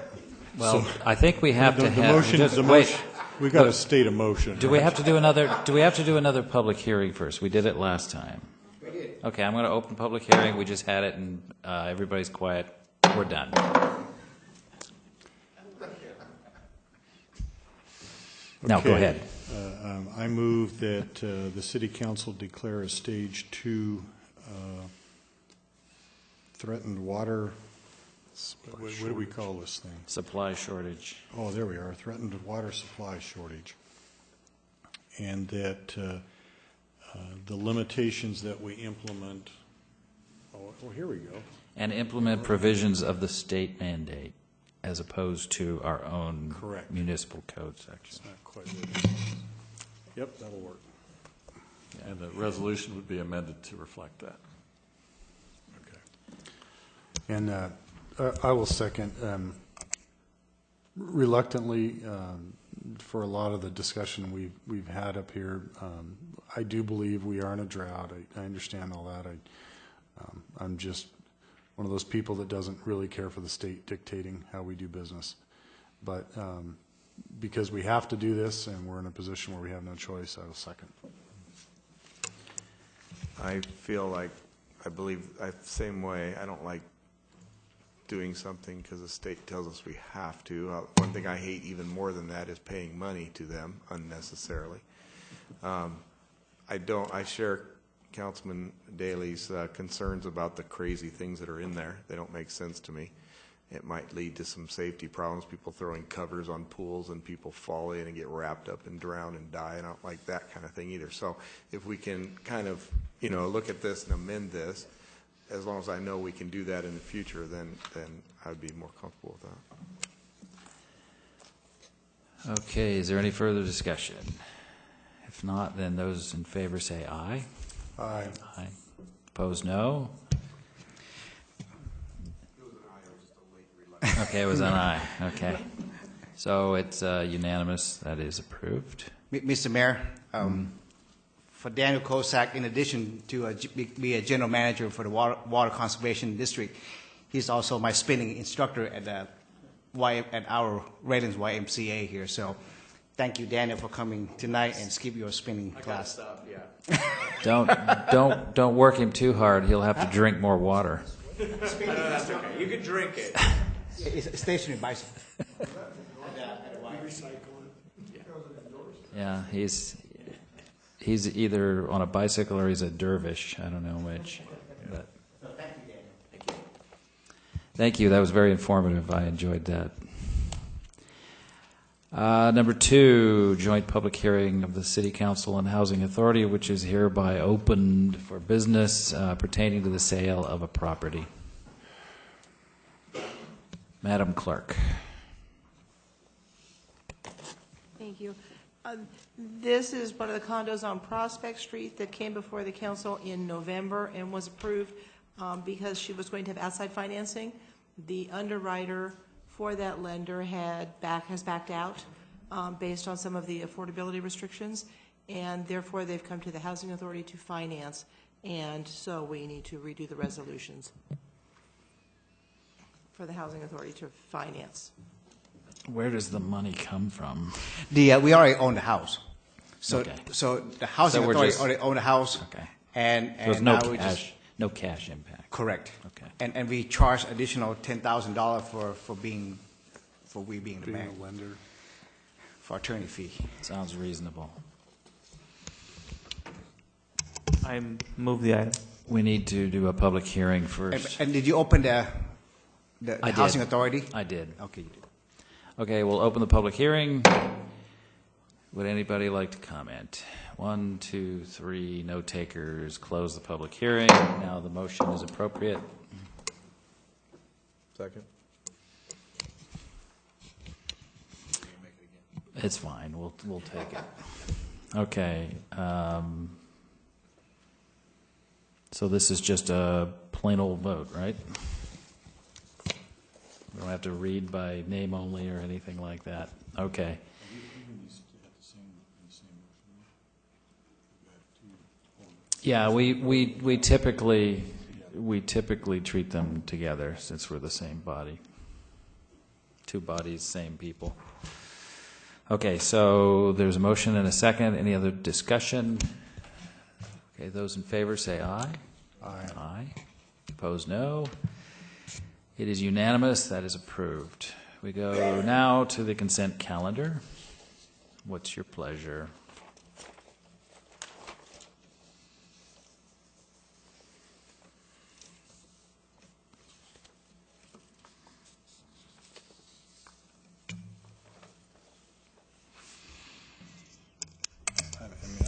Well, I think we have to The have. motion, just the wait. motion, we got to state a motion. Do we have to do another? Do we have to do another public hearing first? We did it last time. We did. Okay, I'm going to open public hearing. We just had it, and everybody's quiet. We're done. Now, go Okay. ahead. I move that the city council declare a stage 2 threatened water, what do we call this thing? Supply shortage. Oh, there we are, threatened water supply shortage. And that the limitations that we implement, here we go. And implement provisions of the state mandate, as opposed to our own Correct. municipal code section. It's not quite what it is. Yep, that'll work. And the resolution would be amended to reflect that. Okay. And I will second. Reluctantly, for a lot of the discussion we've had up here, I do believe we are in a drought. I understand all that. I'm just one of those people that doesn't really care for the state dictating how we do business. But because we have to do this and we're in a position where we have no choice, I will second. I feel like, I believe, same way. I don't like doing something because the state tells us we have to. One thing I hate even more than that is paying money to them unnecessarily. I share Councilman Daley's concerns about the crazy things that are in there. They don't make sense to me. It might lead to some safety problems, people throwing covers on pools and people fall in and get wrapped up and drown and die. I don't like that kind of thing either. So if we can kind of, you know, look at this and amend this, as long as I know we can do that in the future, then I'd be more comfortable with that. Okay, is there any further discussion? If not, then those in favor say aye. Aye. Aye. Opposed, no. Okay, it was an aye. Okay. So it's unanimous. That is approved. Mr. Mayor, for Daniel Kosak, in addition to be a general manager for the Water Conservation District, he's also my spinning instructor at our Redlands YMCA here. So thank you, Daniel, for coming tonight and skip your spinning class. Stop, yeah. Don't work him too hard. He'll have to drink more water. That's okay. You can drink it. It's a stationary bicycle. Yeah, he's either on a bicycle or he's a dervish. I don't know which. But. Thank you. That was very informative. I enjoyed that. Number 2, joint public hearing of the City Council and Housing Authority, which is hereby opened for business pertaining to the sale of a property. Madam Clerk. Thank you. This is one of the condos on Prospect Street that came before the council in November and was approved because she was going to have outside financing. The underwriter for that lender has backed out based on some of the affordability restrictions, and therefore they've come to the Housing Authority to finance, and so we need to redo the resolutions for the Housing Authority to finance. Where does the money come from? We already own the house. So, Okay. so the Housing Authority already own the house. Okay. And So there's no now we just. cash, no cash impact. Correct. Okay. And we charge additional $10,000 for being the Being bank, a lender. for attorney fee. Sounds reasonable. I move the item. We need to do a public hearing first. And did you open the I did. Housing Authority? I did. Okay, you did. Okay, we'll open the public hearing. Would anybody like to comment? 1, 2, 3, no takers. Close the public hearing. Now the motion is appropriate. Second. It's fine. We'll take it. Okay. So this is just a plain old vote, right? We don't have to read by name only or anything like that. Okay. Yeah, we typically treat them together since we're the same body. 2 bodies, same people. Okay, so there's a motion and a second. Any other discussion? Okay, those in favor say aye. Aye. Aye. Opposed, no. It is unanimous. That is approved. We go now to the consent calendar. What's your pleasure?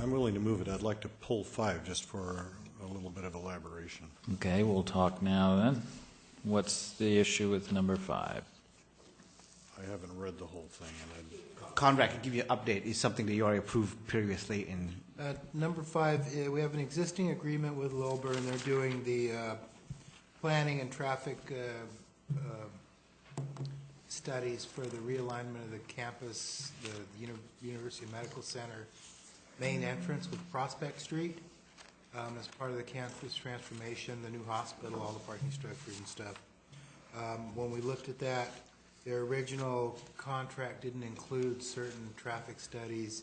I'm willing to move it. I'd like to pull 5 just for a little bit of elaboration. Okay, we'll talk now then. What's the issue with number 5? I haven't read the whole thing, and Conrad can give you an update. It's something that you already approved previously in. Number 5, we have an existing agreement with Loma, and they're doing the planning and traffic studies for the realignment of the campus, the University Medical Center main entrance with Prospect Street as part of the campus transformation, the new hospital, all the parking structures and stuff. When we looked at that, their original contract didn't include certain traffic studies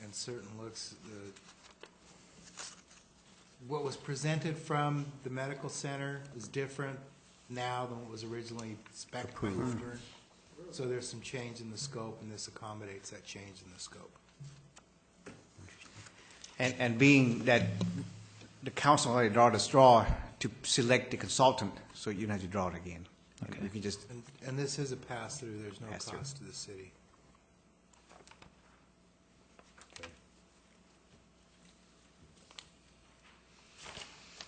and certain looks. What was presented from the medical center is different now than what was originally spec'd by Lutheran. So there's some change in the scope, and this accommodates that change in the scope. And being that the council already draw the straw to select the consultant, so you don't have to draw it again. Okay. You can just. And this is a pass-through, there's no Pass-through. cost to the city.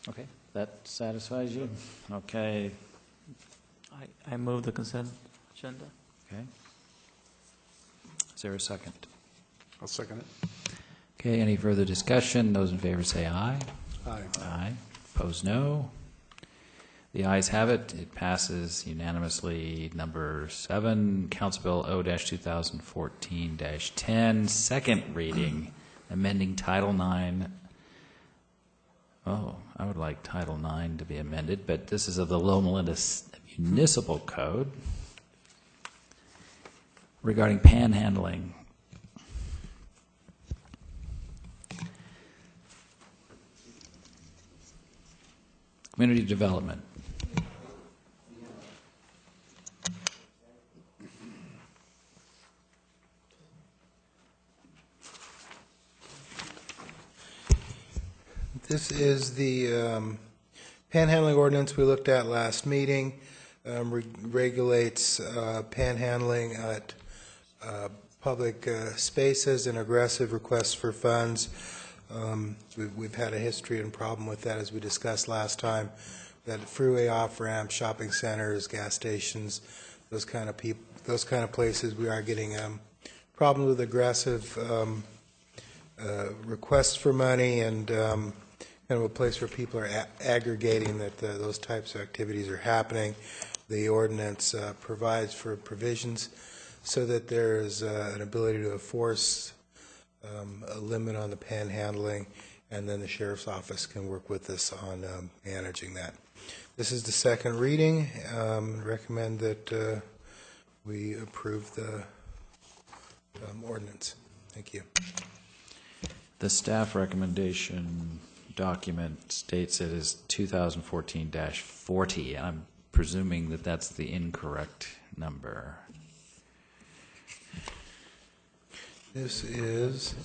Okay, that satisfies you? Okay, I move the consent agenda. okay. Is there a second? I'll second it. Okay, any further discussion? Those in favor say aye. Aye. Aye. Opposed, no. The ayes have it. It passes unanimously. Number 7, Council Bill O-2014-10, second reading, amending Title IX. Oh, I would like Title IX to be amended, but this is of the Loma Municipal Code regarding panhandling. Community development. is the panhandling ordinance we looked at last meeting. Regulates panhandling at public spaces and aggressive requests for funds. We've had a history and problem with that, as we discussed last time, that freeway off-ramps, shopping centers, gas stations, those kind of places, we are getting problems with aggressive requests for money and kind of a place where people are aggregating that those types of activities are happening. The ordinance provides for provisions so that there is an ability to enforce a limit on the panhandling, and then the sheriff's office can work with us on managing that. This is the second reading. Recommend that we approve the ordinance. Thank you. The staff recommendation document states it is 2014-40, and I'm presuming that that's the incorrect number. This is...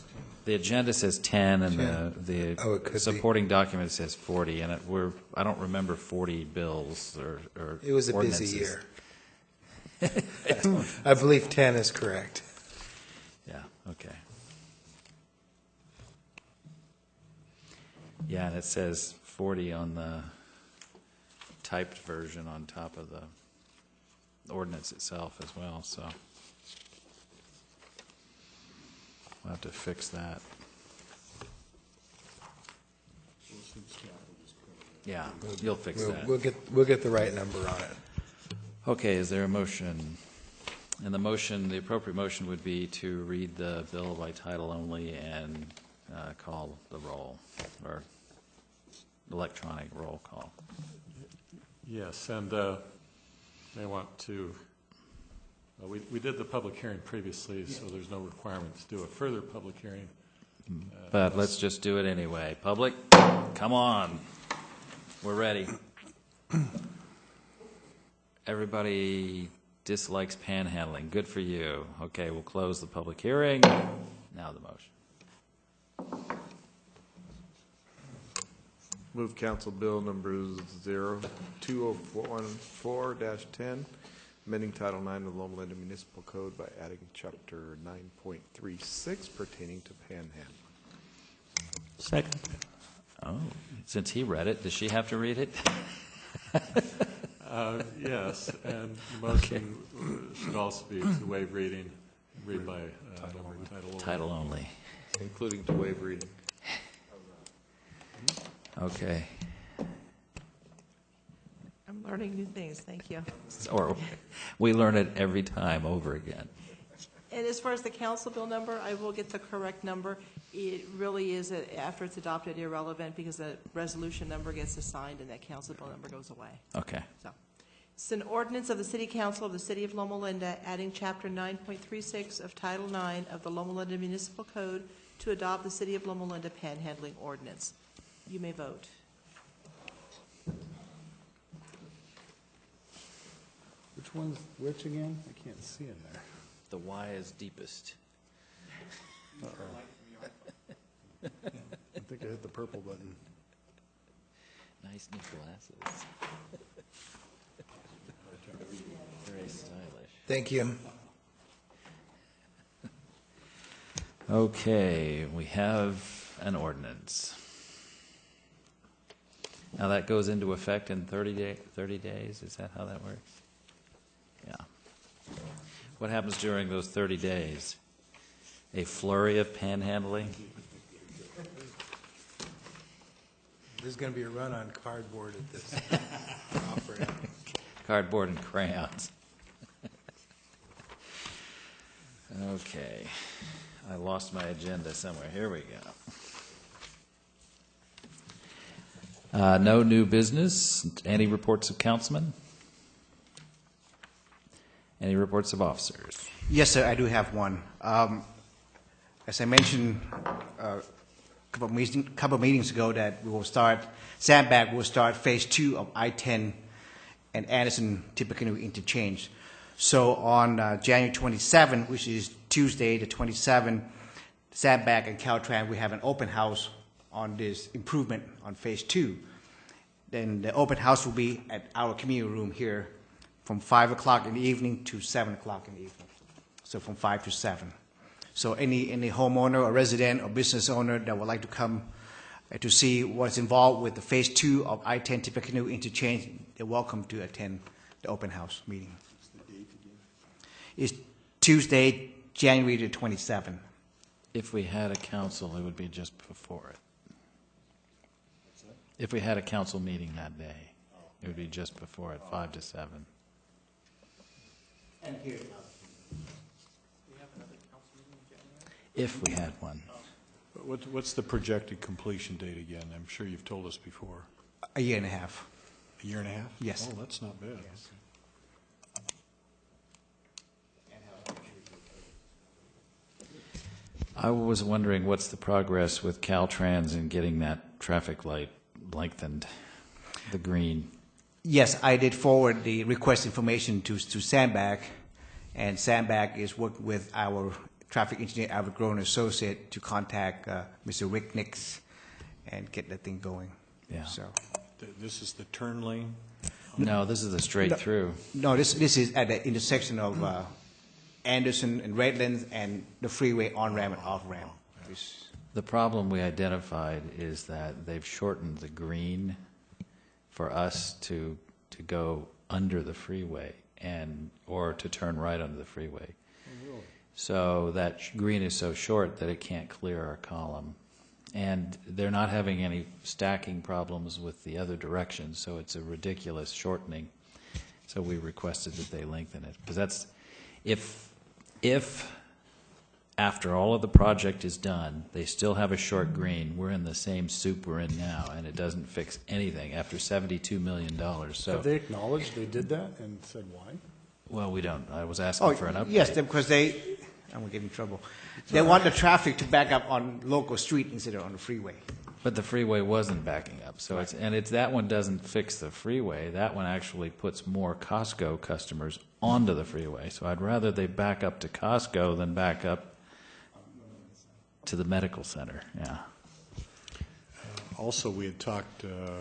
The agenda says 10, and 10. the supporting document says 40, and I don't remember 40 bills or It was a ordinances. busy year. I believe 10 is correct. Yeah, okay. Yeah, and it says 40 on the typed version on top of the ordinance itself as well, so we'll have to fix that. Yeah, you'll fix that. We'll get the right number on it. Okay, is there a motion? And the appropriate motion would be to read the bill by title only and call the roll, or electronic roll call. Yes, and may want to, we did the public hearing previously, so there's no requirement to do a further public hearing. But let's just do it anyway. Public, come on. We're ready. Everybody dislikes panhandling. Good for you. Okay, we'll close the public hearing. Now the motion. Move Council Bill number 2014-10, amending Title IX of the Loma Linda Municipal Code by adding Chapter 9.36 pertaining to panhandling. Second. Oh, since he read it, does she have to read it? Yes, and the motion should also be to waive reading, read by title only. Title only. Including to waive reading. Okay. I'm learning new things, thank you. Or we learn it every time over again. And as far as the council bill number, I will get the correct number. It really is, after it's adopted, irrelevant because the resolution number gets assigned and that council bill number goes away. Okay. So, it's an ordinance of the City Council of the City of Loma Linda adding Chapter 9.36 of Title IX of the Loma Linda Municipal Code to adopt the City of Loma Linda Panhandling Ordinance. You may vote. Which one's which again? I can't see in there. The Y is deepest. I think I hit the purple button. Nice new glasses. Very stylish. Thank you. Okay, we have an ordinance. Now that goes into effect in 30 days? Is that how that works? Yeah. What happens during those 30 days? A flurry of panhandling? There's going to be a run on cardboard at this offering. Cardboard and crayons. Okay. I lost my agenda somewhere. Here we go. No new business. Any reports of councilmen? Any reports of officers? Yes, sir, I do have one. As I mentioned a couple of meetings ago, that we will start, Sandbag will start phase 2 of I-10 and Anderson-Tippecanoe interchange. So on January 27, which is Tuesday the 27th, Sandbag and Caltrans, we have an open house on this improvement on phase 2. Then the open house will be at our community room here from 5 o'clock in the evening to 7 o'clock in the evening. So from 5 to 7. So any homeowner or resident or business owner that would like to come to see what's involved with the phase 2 of I-10 Tippecanoe interchange, they're welcome to attend the open house meeting. What's the date again? It's Tuesday, January the 27th. If we had a council, it would be just before it. If we had a council meeting that day, it would be just before it, 5 to 7. And here. If we had one. What's the projected completion date again? I'm sure you've told us before. A year and a half. A year and a half? Yes. Oh, that's not bad. Yes. I was wondering what's the progress with Caltrans in getting that traffic light lengthened, the green. Yes, I did forward the request information to Sandbag, and Sandbag is working with our traffic engineer, Albert Groen Associate, to contact Mr. Rick Nix and get that thing going. Yeah. So. This is the turn lane? No, this is a straight through. No, this is at the intersection of Anderson and Redlands and the freeway on-ramp and off-ramp. The problem we identified is that they've shortened the green for us to go under the freeway or to turn right under the freeway. So that green is so short that it can't clear our column. And they're not having any stacking problems with the other directions, so it's a ridiculous shortening. So we requested that they lengthen it. Because that's, if after all of the project is done, they still have a short green, we're in the same soup we're in now, and it doesn't fix anything after $72 million. So Have they acknowledged they did that and said why? well, we don't. I was asking for an update. Yes, because I'm going to get in trouble. They want the traffic to back up on local street instead of on the freeway. But the freeway wasn't backing up, so it's that one doesn't fix the freeway. That one actually puts more Costco customers onto the freeway. So I'd rather they back up to Costco than back up to the medical center. Yeah. Also, we had talked a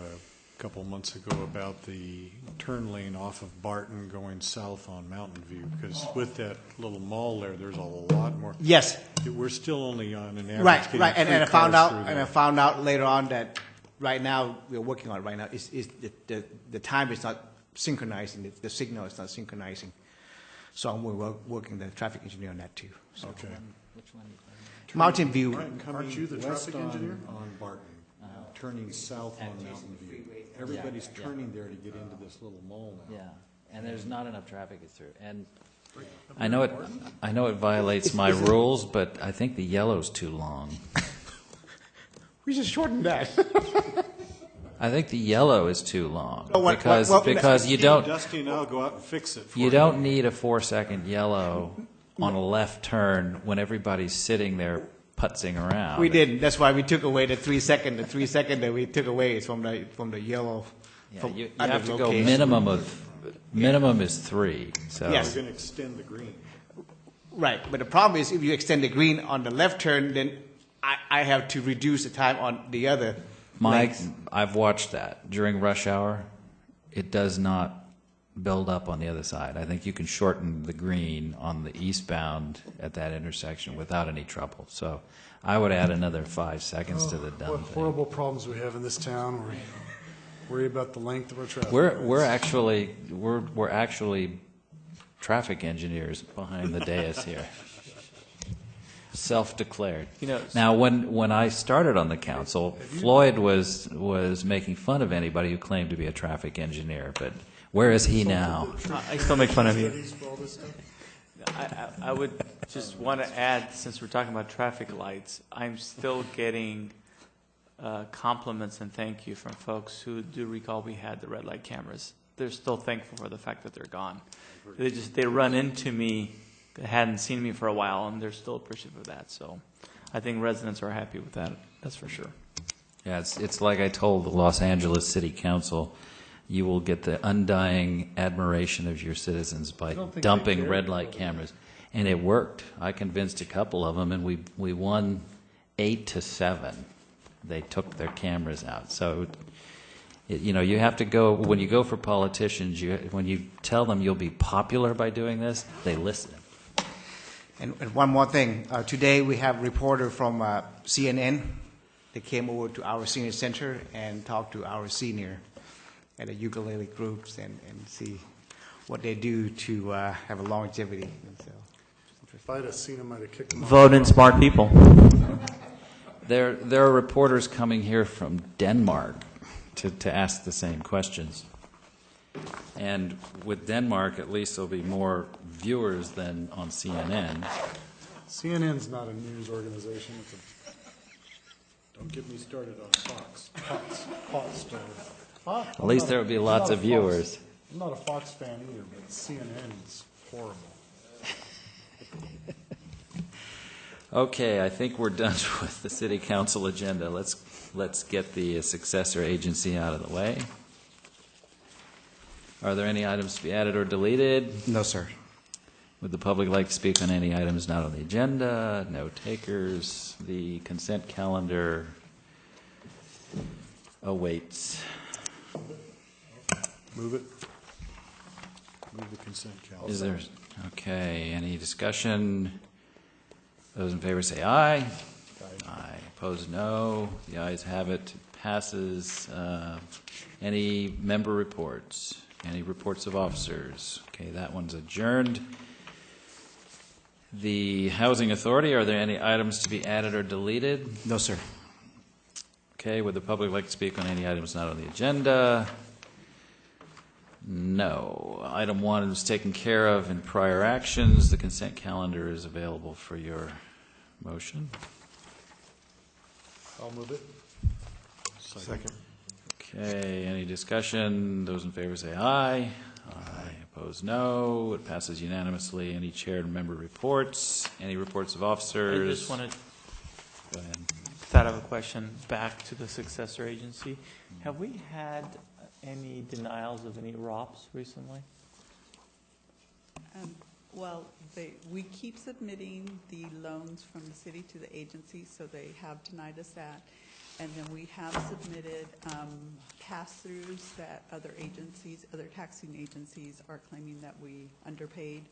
couple of months ago about the turn lane off of Barton going south on Mountain View, because with that little mall there's a lot more. Yes. We're still only on an average. Right, getting right, and 3 I found cars out, through and there. I found out later on that right now we're working on it right now. Is the time is not synchronizing. The signal is not synchronizing. So I'm working the traffic engineer on that too. So. Okay. Mountain View. Aren't you the traffic engineer? On Barton, turning south on Mountain View. Everybody's turning there to get into this little mall now. Yeah, and there's not enough traffic through. And I know it violates my rules, but I think the yellow's too long. We should shorten that. I think the yellow is too long what- because you don't Dusty and I'll go out and fix it for you don't need a 4-second yellow on a left turn when everybody's sitting there putzing around. We didn't. That's why we took away the 3 second. The 3 second that we took away is from the yellow. Yeah, from you other have to go locations. minimum is 3. So Yes. We're going to extend the green. Right, but the problem is if you extend the green on the left turn, then I have to reduce the time on the other. Mike, lanes. I've watched that during rush hour. It does not build up on the other side. I think you can shorten the green on the eastbound at that intersection without any trouble. So I would add another 5 seconds to the What done thing. horrible problems we have in this town where we worry about the length of our traffic. We're actually traffic engineers behind the dais here. Self-declared. Now, when I started on the council, Floyd was making fun of anybody who claimed to be a traffic engineer, but where is he now? I still make fun of you. I would just want to add, since we're talking about traffic lights, I'm still getting compliments and thank you from folks who do recall we had the red light cameras. They're still thankful for the fact that they're gone. They run into me, they hadn't seen me for a while, and they're still appreciative of that. So I think residents are happy with that. That's for sure. Yeah, it's like I told the Los Angeles City Council, you will get the undying admiration of your citizens by dumping red light cameras. And it worked. I convinced a couple of them, and we won 8-7. they took their cameras out. So, you have to go, when you go for politicians, when you tell them you'll be popular by doing this, they listen. And one more thing. Today we have a reporter from CNN. They came over to our senior center and talked to our senior at the ukulele groups and see what they do to have a longevity. And so, If I'd have seen him, I'd have kicked him Vote in smart people. There are reporters coming here from Denmark to ask the same questions. And with Denmark, at least there'll be more viewers than on CNN. CNN's not a news organization. Don't get me started on Fox. At least there will be lots of viewers. I'm not a Fox fan either, but CNN's horrible. Okay, I think we're done with the city council agenda. Let's get the successor agency out of the way. Are there any items to be added or deleted? no, sir. Would the public like to speak on any items not on the agenda? No takers. The consent calendar awaits. Move it. Move the consent calendar. Is there, okay, any discussion? Those in favor say aye. Aye. Opposed, no. The ayes have it. It passes. Any member reports? Any reports of officers? Okay, that one's adjourned. The Housing Authority, are there any items to be added or deleted? No, sir. Okay, would the public like to speak on any items not on the agenda? No. Item 1 is taken care of in prior actions. The consent calendar is available for your motion. I'll move it. Second. Okay, any discussion? Those in favor say aye. Aye. Opposed, no. It passes unanimously. Any chaired member reports? Any reports of officers? I just wanted, Go ahead. thought of a question back to the successor agency. Have we had any denials of any ROPS recently? Well, we keep submitting the loans from the city to the agency, so they have denied us that. And then we have submitted pass-throughs that other agencies, other taxing agencies are claiming that we underpaid.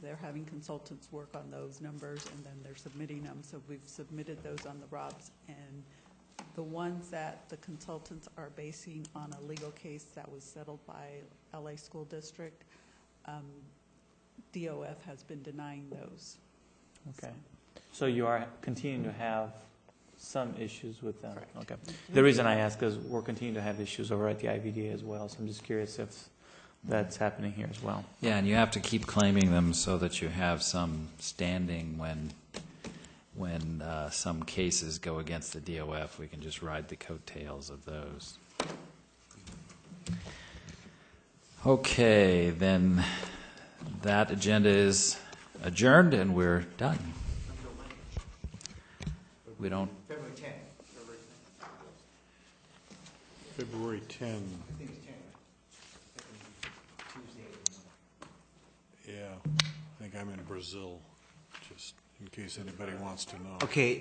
They're having consultants work on those numbers, and then they're submitting them. So we've submitted those on the ROBS. And the ones that the consultants are basing on a legal case that was settled by LA School District, DOF has been denying those. Okay. So you are continuing to have some issues with them? Correct. Okay. The reason I ask is we're continuing to have issues over at the IVDA as well, so I'm just curious if that's happening here as well. Yeah, and you have to keep claiming them so that you have some standing when some cases go against the DOF. We can just ride the coattails of those. Okay, then that agenda is adjourned and we're done. We don't. February 10. February 10. I think it's 10. Tuesday. Yeah, I think I'm in Brazil, just in case anybody wants to know. Okay,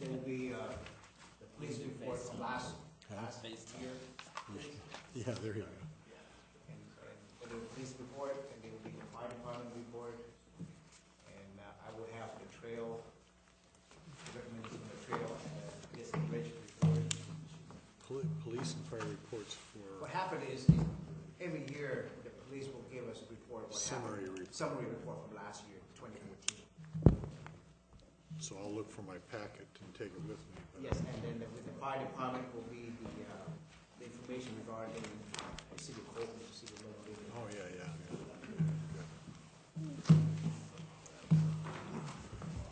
there will be the police report from last year. Yeah, there you go. And the police report, and there will be the fire department report, and I will have the trail, recommendation of the trail, and the Disney Bridge report. Police and fire reports What for happened is, every year, the police will give us a report, summary report. summary report from last year, 2014. So I'll look for my packet and take it with me. But Yes, and then with the fire department will be the information regarding the city of Hope